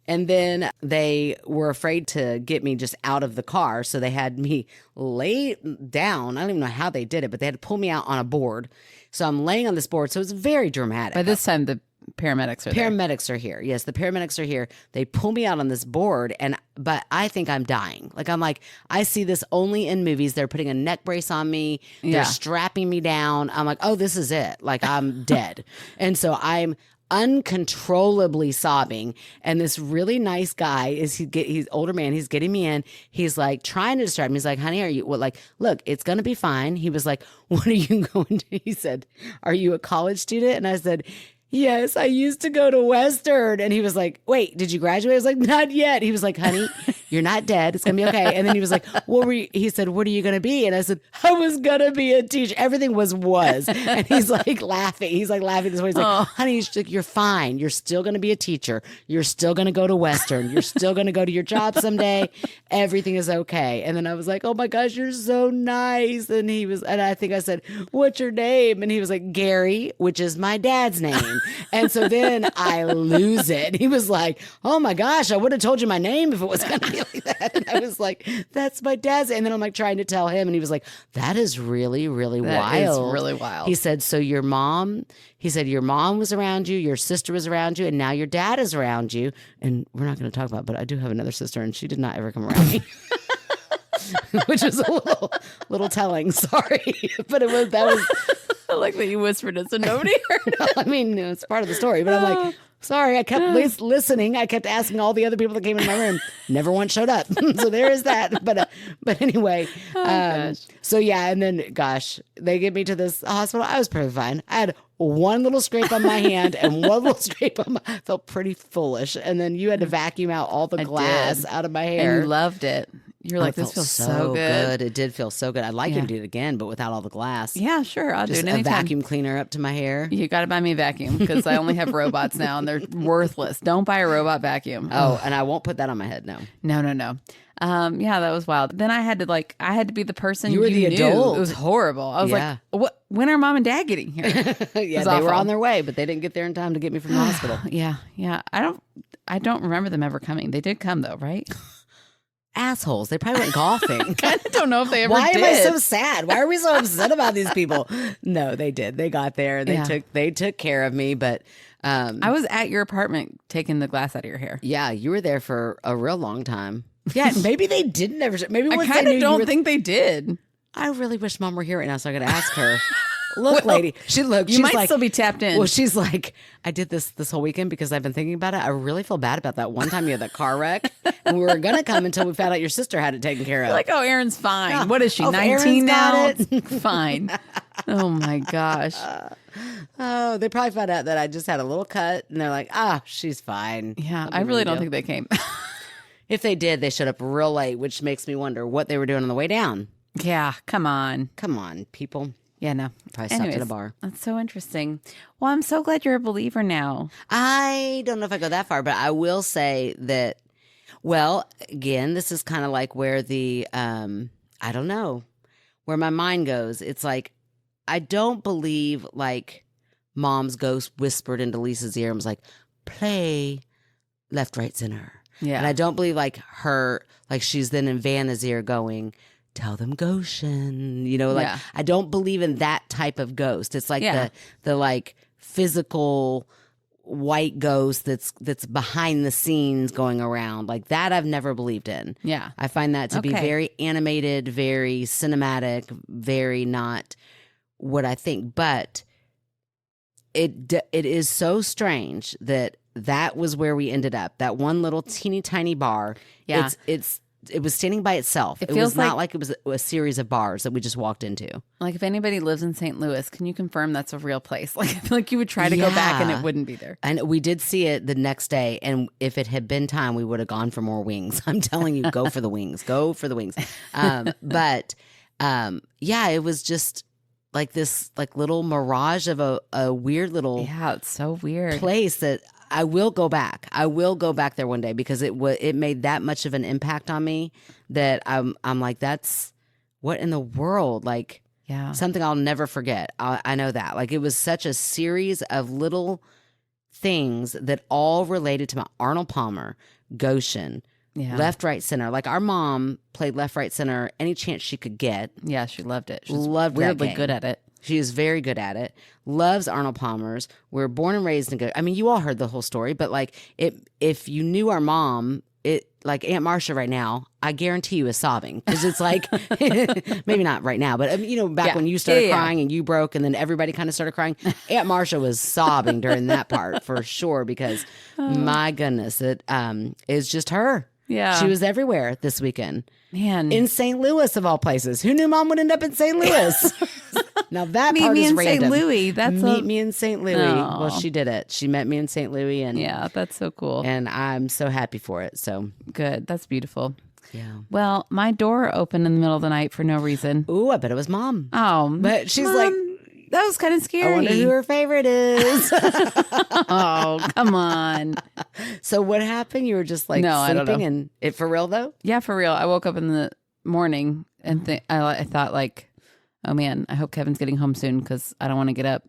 And then they were afraid to get me just out of the car. So they had me lay down. I don't even know how they did it, but they had to pull me out on a board. So I'm laying on this board. So it's very dramatic. By this time, the paramedics are there. Paramedics are here. Yes, the paramedics are here. They pull me out on this board, but I think I'm dying. I see this only in movies. They're putting a neck brace on me. They're strapping me down. I'm like, oh, this is it. Like, I'm dead. And so I'm uncontrollably sobbing, and this really nice guy he's older man, he's getting me in, he's like trying to distract me. He's like, honey, are you look, it's gonna be fine. He was like, what are you going to, he said, are you a college student? And I said, yes, I used to go to Western. And he was like, wait, did you graduate? I was like, not yet. He was like, honey, you're not dead. It's going to be okay. And then he was like, he said, what are you going to be? And I said, I was going to be a teacher. Everything was. And he's like laughing. He's like laughing this way. He's like, honey, you're fine. You're still going to be a teacher. You're still going to go to Western. You're still going to go to your job someday. Everything is okay. And then I was like, oh my gosh, you're so nice. And I think I said, what's your name? And he was like, Gary, which is my dad's name. And so then I lose it. He was like, oh my gosh, I would have told you my name if it was going to be like that. And I was like, that's my dad's. And then I'm like trying to tell him. And he was like, that is really, really wild. That is really wild. He said, so your mom was around you, your sister was around you, and now your dad is around you. And we're not going to talk about it, but I do have another sister, and she did not ever come around me. Which was a little telling. Sorry. But that was. I like that you whispered it so nobody heard. I mean, it's part of the story, but I'm like, sorry. I kept listening. I kept asking all the other people that came in my room. Never one showed up. So there is that. But anyway. So yeah, and then gosh, they get me to this hospital. I was pretty fine. I had one little scrape on my hand and one little scrape on I felt pretty foolish. And then you had to vacuum out all the glass out of my hair. And you loved it. You're like, this feels so good. It did feel so good. I'd like you to do it again, but without all the glass. Yeah, sure. I'll just do it anytime. A vacuum cleaner up to my hair. You got to buy me a vacuum because I only have robots now and they're worthless. Don't buy a robot vacuum. Oh, and I won't put that on my head. No. No. Yeah, that was wild. Then I had to be the person you were the adult. It was horrible. I was like, what? When are mom and dad getting here? Yeah, they were on their way, but they didn't get there in time to get me from the hospital. Yeah. I don't remember them ever coming. They did come though, right? Assholes. They probably went golfing. I don't know if they ever Why did. Why am I so sad? Why are we so upset about these people? No, they did. They got there. They took care of me, but I was at your apartment taking the glass out of your hair. Yeah, you were there for a real long time. Yeah, maybe they didn't ever. Maybe I kind of don't think they did. I really wish mom were here right now so I could ask her. Look, lady. You might still be tapped in. Well, she's like, I did this whole weekend because I've been thinking about it. I really feel bad about that one time you had that car wreck. And we were going to come until we found out your sister had it taken care of. You're like, oh, Erin's fine. Yeah. What is she, 19 now? Fine. Oh, my gosh. Oh, they probably found out that I just had a little cut. And they're like, she's fine. Yeah, I really don't think they came. If they did, they showed up real late, which makes me wonder what they were doing on the way down. Yeah, come on. Come on, people. Yeah, no. Probably stopped at a bar. That's so interesting. Well, I'm so glad you're a believer now. I don't know if I go that far, but I will say that, well, again, this is kind of like where the, I don't know, where my mind goes. It's like, I don't believe like mom's ghost whispered into Lisa's ear and was like, play left, right, center. Yeah. And I don't believe like her, like she's then in Vanna's ear going, tell them Goshen, I don't believe in that type of ghost. It's like the like physical white ghost that's behind the scenes going around. Like that I've never believed in. Yeah. I find that to be very animated, very cinematic, very not what I think. But it is so strange that was where we ended up. That one little teeny tiny bar. Yeah. It was standing by itself. It was not like it was a series of bars that we just walked into. Like if anybody lives in St. Louis, can you confirm that's a real place? Like I feel like you would try to go back and it wouldn't be there. And we did see it the next day. And if it had been time, we would have gone for more wings. I'm telling you, go for the wings. Go for the wings. But it was just like this like little mirage of a weird little it's so weird place that I will go back. I will go back there one day because it made that much of an impact on me that I'm like, that's what in the world? Like something I'll never forget. I know that. Like it was such a series of little things that all related to my Arnold Palmer, Goshen, left, right, center. Like our mom played left, right, center any chance she could get. Yeah, she loved it. She's loved weirdly good at it. She is very good at it. Loves Arnold Palmer's. We're born and raised in I mean, you all heard the whole story, but like if you knew our mom, like Aunt Marcia right now, I guarantee you is sobbing because it's like maybe not right now, but back when you started crying and you broke and then everybody kind of started crying. Aunt Marcia was sobbing during that part for sure because my goodness, it is just her. Yeah, she was everywhere this weekend. Man, in St. Louis of all places. Who knew Mom would end up in St. Louis? Now that part is random. St. Louis. Meet me in St. Louis. Oh. Well, she did it. She met me in St. Louis, and that's so cool. And I'm so happy for it. So good. That's beautiful. Yeah. Well, my door opened in the middle of the night for no reason. Ooh, I bet it was Mom. Oh, but she's Mom, like, that was kind of scary. I wonder who her favorite is. Oh, come on. So what happened? You were just like sleeping, I don't know. And it for real though? Yeah, for real. I woke up in the morning and I thought like, oh man, I hope Kevin's getting home soon because I don't want to get up,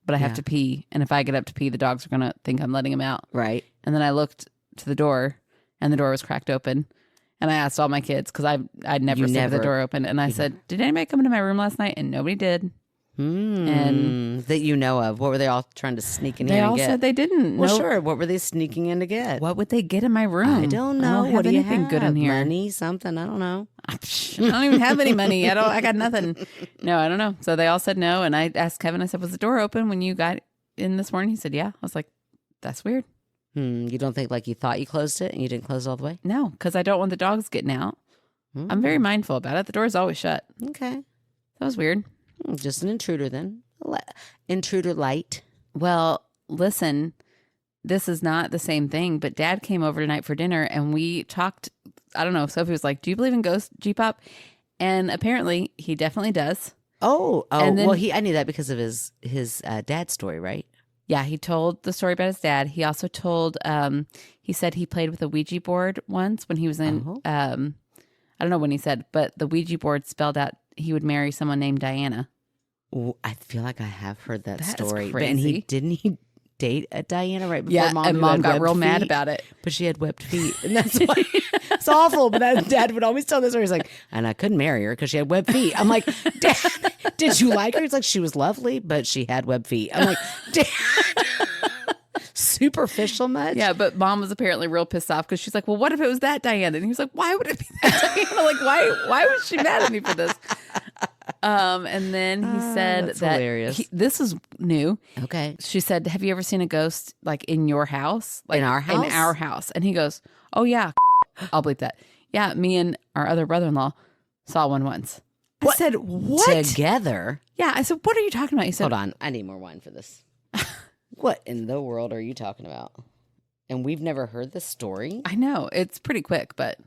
but I have to pee. And if I get up to pee, the dogs are going to think I'm letting him out. Right. And then I looked to the door and the door was cracked open. And I asked all my kids because I'd never seen the door open. And I said, did anybody come into my room last night? And nobody did. And that you know of. What were they all trying to sneak in here and get? They all said they didn't. Well, sure. What were they sneaking in to get? What would they get in my room? I don't know. What do you have? Good in here? Money, something. I don't know. I don't even have any money. I got nothing. No, I don't know. So they all said no. And I asked Kevin, I said, was the door open when you got in this morning? He said, yeah. I was like, that's weird. You don't think like you thought you closed it and you didn't close it all the way? No, because I don't want the dogs getting out. I'm very mindful about it. The door's always shut. Okay. That was weird. Just an intruder then. Intruder light. Well, listen, this is not the same thing, but Dad came over tonight for dinner and we talked. I don't know. Sophie was like, do you believe in ghosts, G-Pop? And apparently he definitely does. Oh, and then, well, I knew that because of his dad's story, right? Yeah, he told the story about his dad. He also told, he said he played with a Ouija board once when he was in, I don't know when he said, but the Ouija board spelled out he would marry someone named Diana. Ooh, I feel like I have heard that story. Crazy. And he didn't date a Diana right before Mom? And Mom got real mad about it. But she had webbed feet. And that's why it's awful. But Dad would always tell this story. He's like, and I couldn't marry her because she had webbed feet. I'm like, Dad, did you like her? He's like, she was lovely, but she had webbed feet. I'm like, Dad. Superficial much? Yeah, but Mom was apparently real pissed off because she's like, well, what if it was that Diana? And he was like, why would it be that Diana? Like, why was she mad at me for this? And then he said that this is new. Okay. She said, have you ever seen a ghost like in your house? Like in our house? In our house. And he goes, oh yeah. I'll bleep that. Yeah, me and our other brother-in-law saw one once. What? I said, what? Together? Yeah. I said, what are you talking about? He said, hold on. I need more wine for this. What in the world are you talking about? And we've never heard this story? I know. It's pretty quick, but.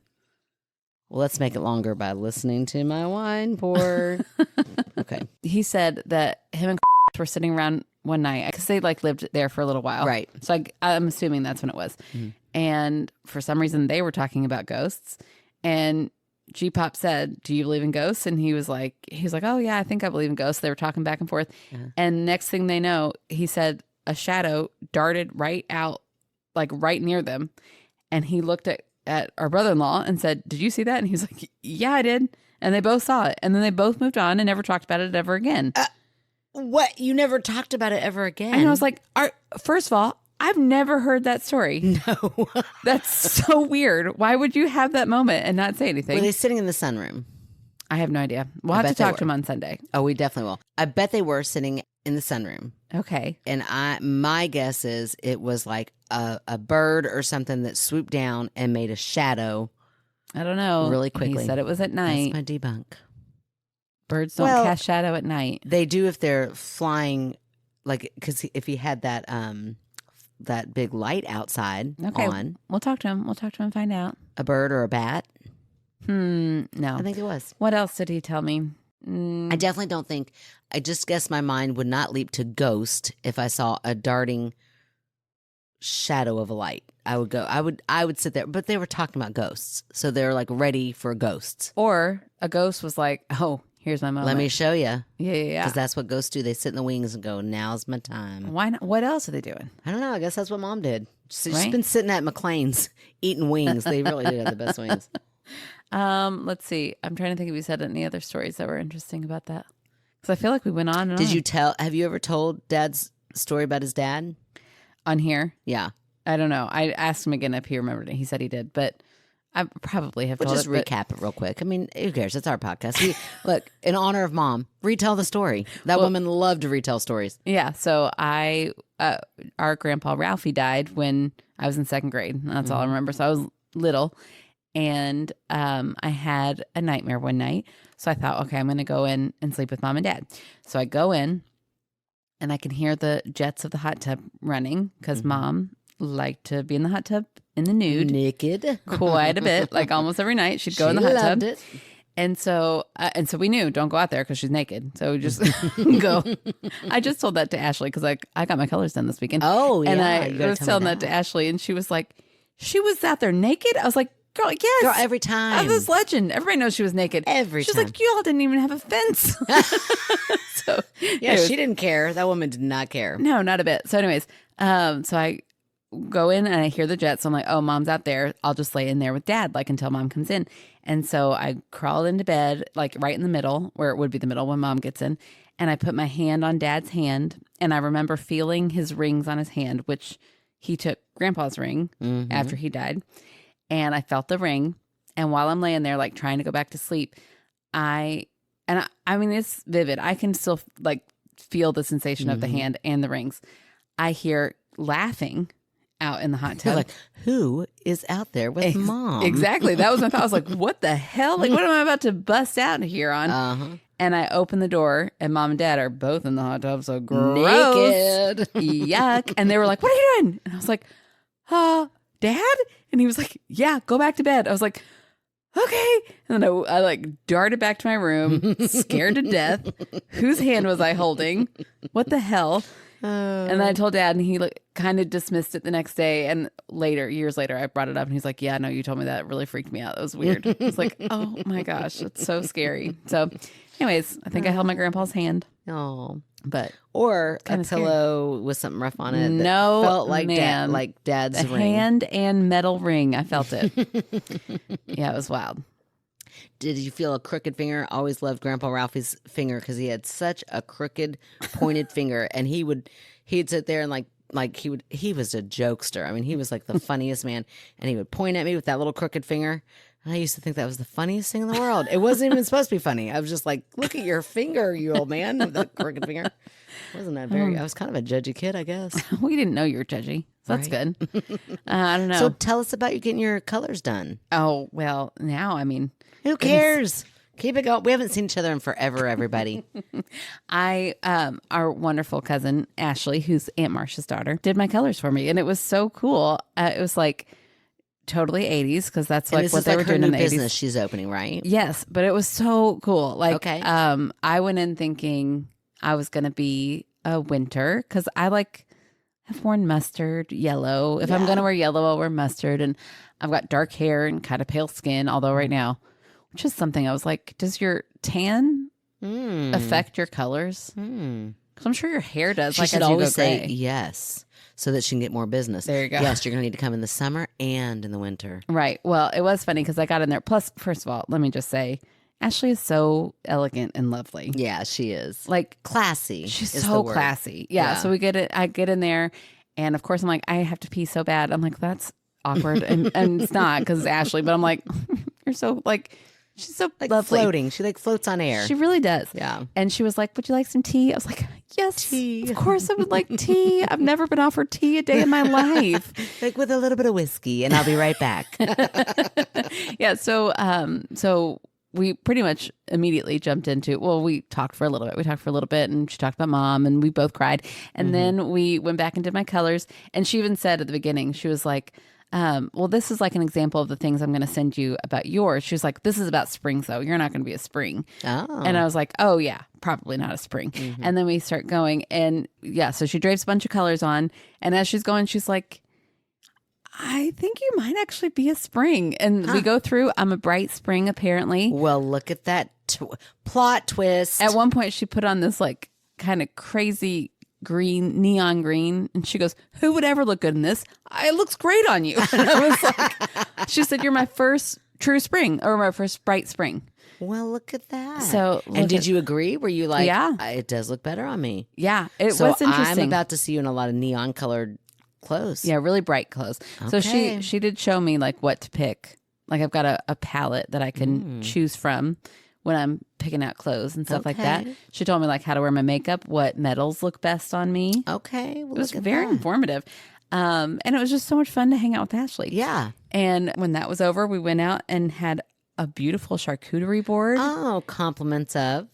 Well, let's make it longer by listening to my wine pour. Okay. He said that him and were sitting around one night because they like lived there for a little while. Right. So I'm assuming that's when it was. Mm-hmm. And for some reason they were talking about ghosts. And G-Pop said, do you believe in ghosts? And he was like, oh yeah, I think I believe in ghosts. They were talking back and forth. Uh-huh. And next thing they know, he said a shadow darted right out, like right near them. And he looked at our brother-in-law and said, did you see that? And he was like, yeah, I did. And they both saw it. And then they both moved on and never talked about it ever again. What? You never talked about it ever again. And I was like, first of all, I've never heard that story. No. That's so weird. Why would you have that moment and not say anything? Were they sitting in the sunroom? I have no idea. We'll have to talk to him on Sunday. Oh, we definitely will. I bet they were sitting in the sunroom. Okay. And my guess is it was like a bird or something that swooped down and made a shadow. I don't know. Really quickly. He said it was at night. That's my debunk. Birds don't cast shadow at night. They do if they're flying, like, because if he had that big light outside on. We'll talk to him. We'll talk to him and find out. A bird or a bat? No. I think it was. What else did he tell me? I definitely don't think. I just guess my mind would not leap to ghost if I saw a darting shadow of a light. I would sit there, but they were talking about ghosts, so they're like ready for ghosts. Or a ghost was like, "Oh, here's my moment. Let me show you." Yeah. Because that's what ghosts do. They sit in the wings and go, "Now's my time." Why not? What else are they doing? I don't know. I guess that's what Mom did. She's been sitting at McLean's eating wings. They really did have the best wings. Let's see. I'm trying to think if you said any other stories that were interesting about that. Because I feel like we went on and Did on. you have you ever told Dad's story about his dad? On here? Yeah. I don't know. I asked him again if he remembered it. He said he did, but I probably have told We'll just it. recap it real quick. I mean, who cares? It's our podcast. Look, in honor of Mom, retell the story. That woman loved to retell stories. Yeah. So our grandpa Ralphie died when I was in second grade. That's all I remember. So I was little. And I had a nightmare one night. So I thought, okay, I'm going to go in and sleep with Mom and Dad. So I go in and I can hear the jets of the hot tub running because Mom liked to be in the hot tub in the nude. Naked. Quite a bit. Like almost every night she'd go in the hot tub. It. And so we knew, don't go out there because she's naked. So we just go. I just told that to Ashley because I got my colors done this weekend. Oh, yeah. And I was telling that to Ashley and she was like, she was out there naked? I was like, girl, yes. Girl, every time. I have this legend. Everybody knows she was naked. She's like, you all didn't even have a fence. So yeah, she didn't care. That woman did not care. No, not a bit. So anyways, so I go in and I hear the jets. So I'm like, oh, Mom's out there. I'll just lay in there with Dad, like until Mom comes in. And so I crawled into bed, like right in the middle, where it would be the middle when Mom gets in. And I put my hand on Dad's hand. And I remember feeling his rings on his hand, which he took Grandpa's ring after he died. And I felt the ring. And while I'm laying there, like trying to go back to sleep, I mean, it's vivid. I can still like feel the sensation of the hand and the rings. I hear laughing out in the hot tub. You're like, who is out there with Mom? Exactly. That was my thought. I was like, what the hell? Like, what am I about to bust out here on? And I open the door and Mom and Dad are both in the hot tub. So gross. Naked. Yuck. And they were like, what are you doing? And I was like, Dad? And he was like, yeah, go back to bed. I was like, okay. And then I like darted back to my room, scared to death. Whose hand was I holding? What the hell? And then I told Dad, and he like kind of dismissed it the next day. And years later, I brought it up, and he's like, "Yeah, no, you told me that. It really freaked me out. That was weird." I was like, "Oh my gosh, it's so scary." So, anyways, I think I held my grandpa's hand. Oh, but or a pillow with something rough on it. No, felt like man, like Dad's ring. Hand and metal ring. I felt it. Yeah, it was wild. Did you feel a crooked finger? I always loved Grandpa Ralphie's finger because he had such a crooked, pointed finger, and he'd sit there and he was a jokester. I mean, he was like the funniest man, and he would point at me with that little crooked finger. And I used to think that was the funniest thing in the world. It wasn't even supposed to be funny. I was just like, look at your finger, you old man, with that crooked finger. Wasn't that I was kind of a judgy kid, I guess. We didn't know you were judgy. So that's good. I don't know. So tell us about you getting your colors done. Oh, well, now, I mean. Who cares? Keep it going. We haven't seen each other in forever, everybody. Our wonderful cousin, Ashley, who's Aunt Marcia's daughter, did my colors for me. And it was so cool. It was like totally 80s because that's like what they were doing in the 80s. Business she's opening, right? Yes, but it was so cool. Like, okay. I went in thinking I was going to be a winter because I have worn mustard, yellow. If I'm going to wear yellow, I'll wear mustard. And I've got dark hair and kind of pale skin, although right now, which is something I was like, does your tan affect your colors? Because I'm sure your hair does. She should always say yes, so that she can get more business. There you go. Yes, you're going to need to come in the summer and in the winter. Right. Well, it was funny because I got in there. Plus, first of all, let me just say, Ashley is so elegant and lovely. Yeah, she is. Like classy. She's so classy. Yeah. So I get in there, and of course I'm like, I have to pee so bad. I'm like, that's awkward, and it's not because it's Ashley, but I'm like, you're so like. She's so like lovely. Floating. She like floats on air. She really does. Yeah. And she was like, would you like some tea? I was like, yes, tea. Of course I would like tea. I've never been offered tea a day in my life. Like with a little bit of whiskey, and I'll be right back. Yeah. So we pretty much immediately jumped into, well, we talked for a little bit and she talked about mom and we both cried. And then we went back and did my colors. And she even said at the beginning, she was like, well, this is like an example of the things I'm going to send you about yours. She was like, this is about springs, though. You're not going to be a spring. Oh. And I was like, oh, yeah, probably not a spring. And then we start going. And yeah, so she drapes a bunch of colors on. And as she's going, she's like, I think you might actually be a spring. And we go through, I'm a bright spring, apparently. Well, look at that plot twist. At one point, she put on this like kind of crazy green, neon green, and she goes, who would ever look good in this? It looks great on you. And I was like, she said, you're my first true spring, or my first bright spring. Well, look at that. So, and did you agree? Were you like, yeah, it does look better on me? Yeah, it was interesting. I'm about to see you in a lot of neon colored clothes. Yeah, really bright clothes. Okay. So she did show me like what to pick. Like I've got a palette that I can choose from when I'm picking out clothes and stuff like that. She told me like how to wear my makeup, what metals look best on me. Okay. Well, it was very informative. And it was just so much fun to hang out with Ashley. Yeah. And when that was over, we went out and had a beautiful charcuterie board. Oh, compliments of?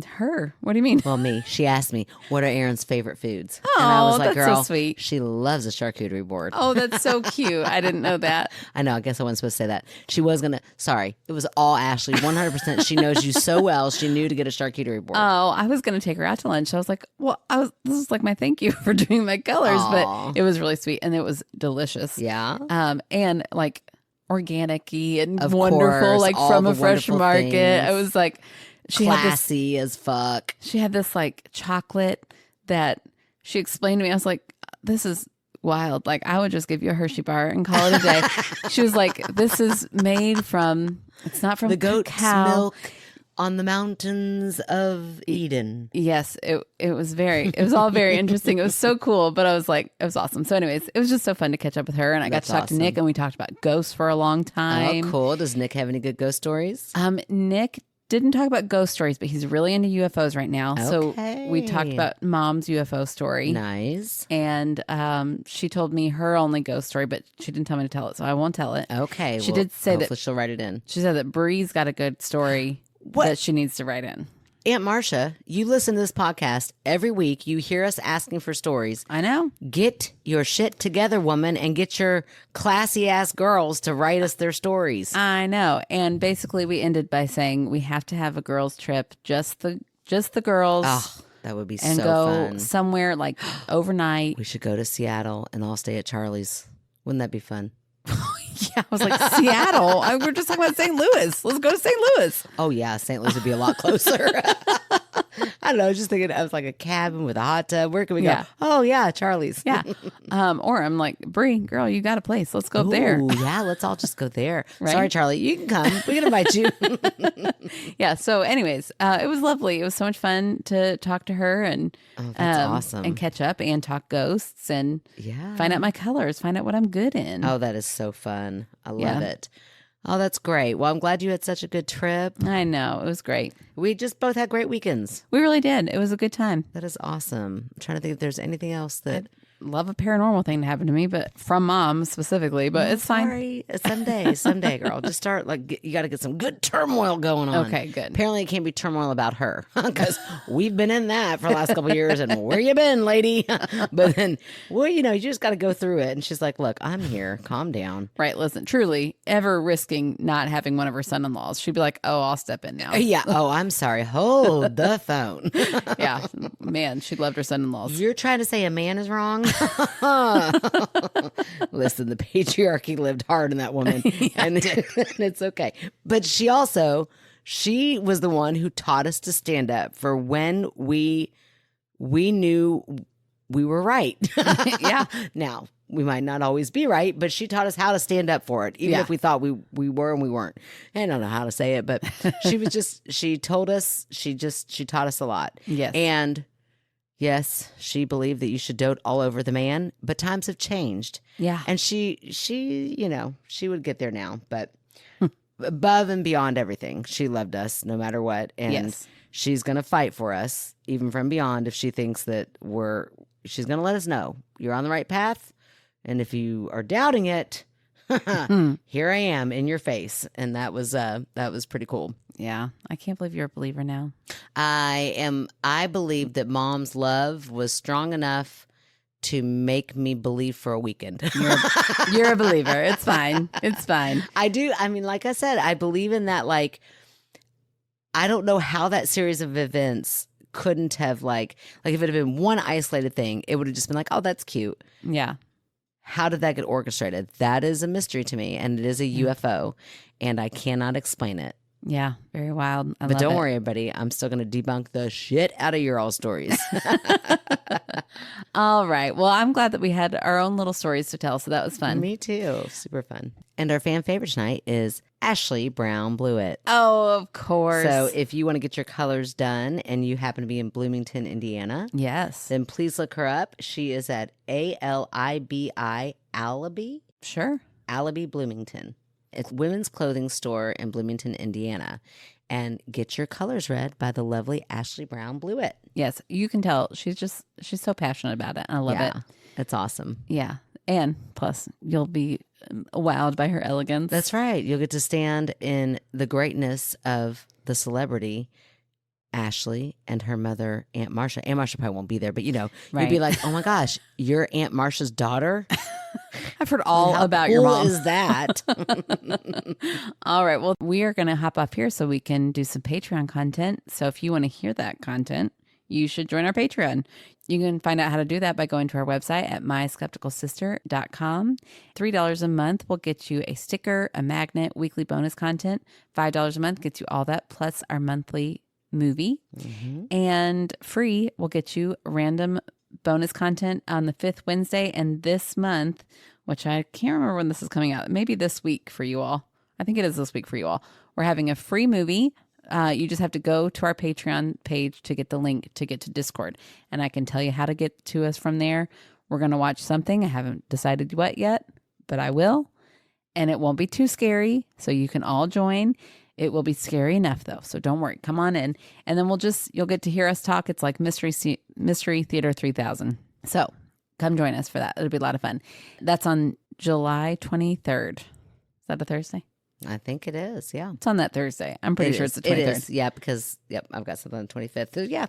Her. What do you mean? Well, me. She asked me, what are Erin's favorite foods? Oh, and I was like, that's girl, so sweet. She loves a charcuterie board. Oh, that's so cute. I didn't know that. I know. I guess I wasn't supposed to say that. She was going to, sorry. It was all Ashley. 100%. She knows you so well. She knew to get a charcuterie board. Oh, I was going to take her out to lunch. I was like, well, this is like my thank you for doing my colors. Aww. But it was really sweet and it was delicious. Yeah. And like organic-y and of wonderful, course, like from a fresh market. Things. I was like, classy as fuck. She had this like chocolate that she explained to me. I was like, this is wild. Like I would just give you a Hershey bar and call it a day. She was like, this is made from, it's not from the goat's cacao. Milk on the mountains of Eden. Yes, it was all very interesting. It was so cool, but I was like, it was awesome. So anyways, it was just so fun to catch up with her. And I got to talk to Nick and we talked about ghosts for a long time. Oh, cool. Does Nick have any good ghost stories? Nick didn't talk about ghost stories, but he's really into UFOs right now. Okay. So we talked about mom's UFO story. Nice. And she told me her only ghost story, but she didn't tell me to tell it, so I won't tell it. Okay. She did say that she'll write it in. She said that Bree's got a good story that she needs to write in. Aunt Marcia, you listen to this podcast every week. You hear us asking for stories. I know. Get your shit together, woman, and get your classy ass girls to write us their stories. I know. And basically, we ended by saying we have to have a girls' trip, just the girls. Oh, that would be and so go fun. Somewhere like overnight. We should go to Seattle and all stay at Charlie's. Wouldn't that be fun? Yeah, I was like, Seattle? We're just talking about St. Louis. Let's go to St. Louis. Oh, yeah. St. Louis would be a lot closer. I don't know. I was just thinking I was like a cabin with a hot tub. Where can we go? Oh, yeah, Charlie's. Yeah. Or I'm like, Bree, girl, you got a place. Let's go up there. Yeah, let's all just go there. Right? Sorry, Charlie. You can come. We can invite you. Yeah. So anyways, it was lovely. It was so much fun to talk to her and that's awesome. And catch up and talk ghosts and find out my colors, find out what I'm good in. Oh, that is so fun. I love it. Oh, that's great. Well, I'm glad you had such a good trip. I know. It was great. We just both had great weekends. We really did. It was a good time. That is awesome. I'm trying to think if there's anything else that... I'd love a paranormal thing to happen to me, but from mom specifically, but it's fine. Sorry. Someday, girl. Just start, you got to get some good turmoil going on. Okay, good. Apparently it can't be turmoil about her because we've been in that for the last couple of years and where you been, lady? But then, well, you just got to go through it. And she's like, look, I'm here. Calm down. Right. Listen, truly, ever risking not having one of her son-in-laws, she'd be like, oh, I'll step in now. Yeah. Oh, I'm sorry. Hold the phone. Yeah. Man, she loved her son-in-laws. You're trying to say a man is wrong? Listen, the patriarchy lived hard in that woman. And it's okay. But she was the one who taught us to stand up for when we knew we were right. Yeah. Now, we might not always be right, but she taught us how to stand up for it, even if we thought we were and we weren't. I don't know how to say it, but she taught us a lot. Yes. And yes, she believed that you should dote all over the man, but times have changed. Yeah. And she would get there now, but above and beyond everything, she loved us no matter what. And she's going to fight for us, even from beyond, if she thinks that she's going to let us know you're on the right path. And if you are doubting it, here I am in your face. And that was pretty cool. Yeah. I can't believe you're a believer now. I believe that Mom's love was strong enough to make me believe for a weekend. You're a believer. It's fine. It's fine. I do. I mean, like I said, I believe in that. Like, I don't know how that series of events couldn't have like if it had been one isolated thing, it would have just been like, oh, that's cute. Yeah. How did that get orchestrated? That is a mystery to me, and it is a UFO, and I cannot explain it. Yeah, very wild. But don't worry, everybody. I'm still going to debunk the shit out of your all stories. All right. Well, I'm glad that we had our own little stories to tell, so that was fun. Me too. Super fun. And our fan favorite tonight is Ashley Brown Blewett. Oh, of course. So if you want to get your colors done and you happen to be in Bloomington, Indiana, yes, then please look her up. She is at Alibi. Sure. Alibi Bloomington. It's a women's clothing store in Bloomington, Indiana. And get your colors read by the lovely Ashley Brown Blewett. Yes, you can tell she's so passionate about it. I love it. It's awesome. Yeah. And plus, you'll be wowed by her elegance. That's right. You'll get to stand in the greatness of the celebrity, Ashley, and her mother, Aunt Marcia. Aunt Marcia probably won't be there, but you'd be like, oh my gosh, you're Aunt Marcia's daughter? I've heard all about your mom. How cool is that? All right. Well, we are going to hop off here so we can do some Patreon content. So if you want to hear that content, you should join our Patreon. You can find out how to do that by going to our website at myskepticalsister.com. $3 a month will get you a sticker, a magnet, weekly bonus content. $5 a month gets you all that, plus our monthly movie. Mm-hmm. And free will get you random bonus content on the 5th Wednesday. And this month, which I can't remember when this is coming out, maybe this week for you all. I think it is this week for you all. We're having a free movie. You just have to go to our Patreon page to get the link to get to Discord. And I can tell you how to get to us from there. We're going to watch something. I haven't decided what yet, but I will. And it won't be too scary, so you can all join. It will be scary enough, though, so don't worry. Come on in. And then you'll get to hear us talk. It's like Mystery Theater 3000. So come join us for that. It'll be a lot of fun. That's on July 23rd. Is that a Thursday? I think it is, yeah. It's on that Thursday. I'm pretty sure it's the 23rd. It is, yeah, because, I've got something on the 25th. So yeah.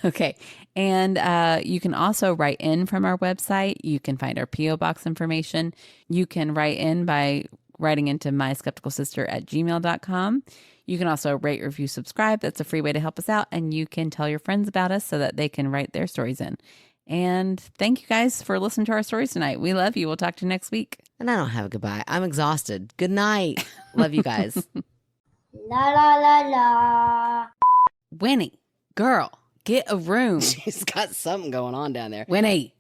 Okay. And you can also write in from our website. You can find our P.O. Box information. You can write in by writing into myskepticalsister@gmail.com. You can also rate, review, subscribe. That's a free way to help us out. And you can tell your friends about us so that they can write their stories in. And thank you guys for listening to our stories tonight. We love you. We'll talk to you next week. And I don't have a goodbye. I'm exhausted. Good night. Love you guys. La la la la. Winnie, girl, get a room. She's got something going on down there. Winnie.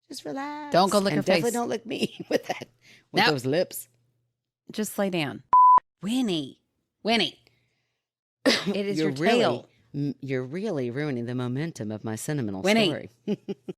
Just relax. Don't go lick her face. Definitely don't lick me with those lips. Just lay down. Winnie. It is your tail. You're really ruining the momentum of my sentimental Winnie. story.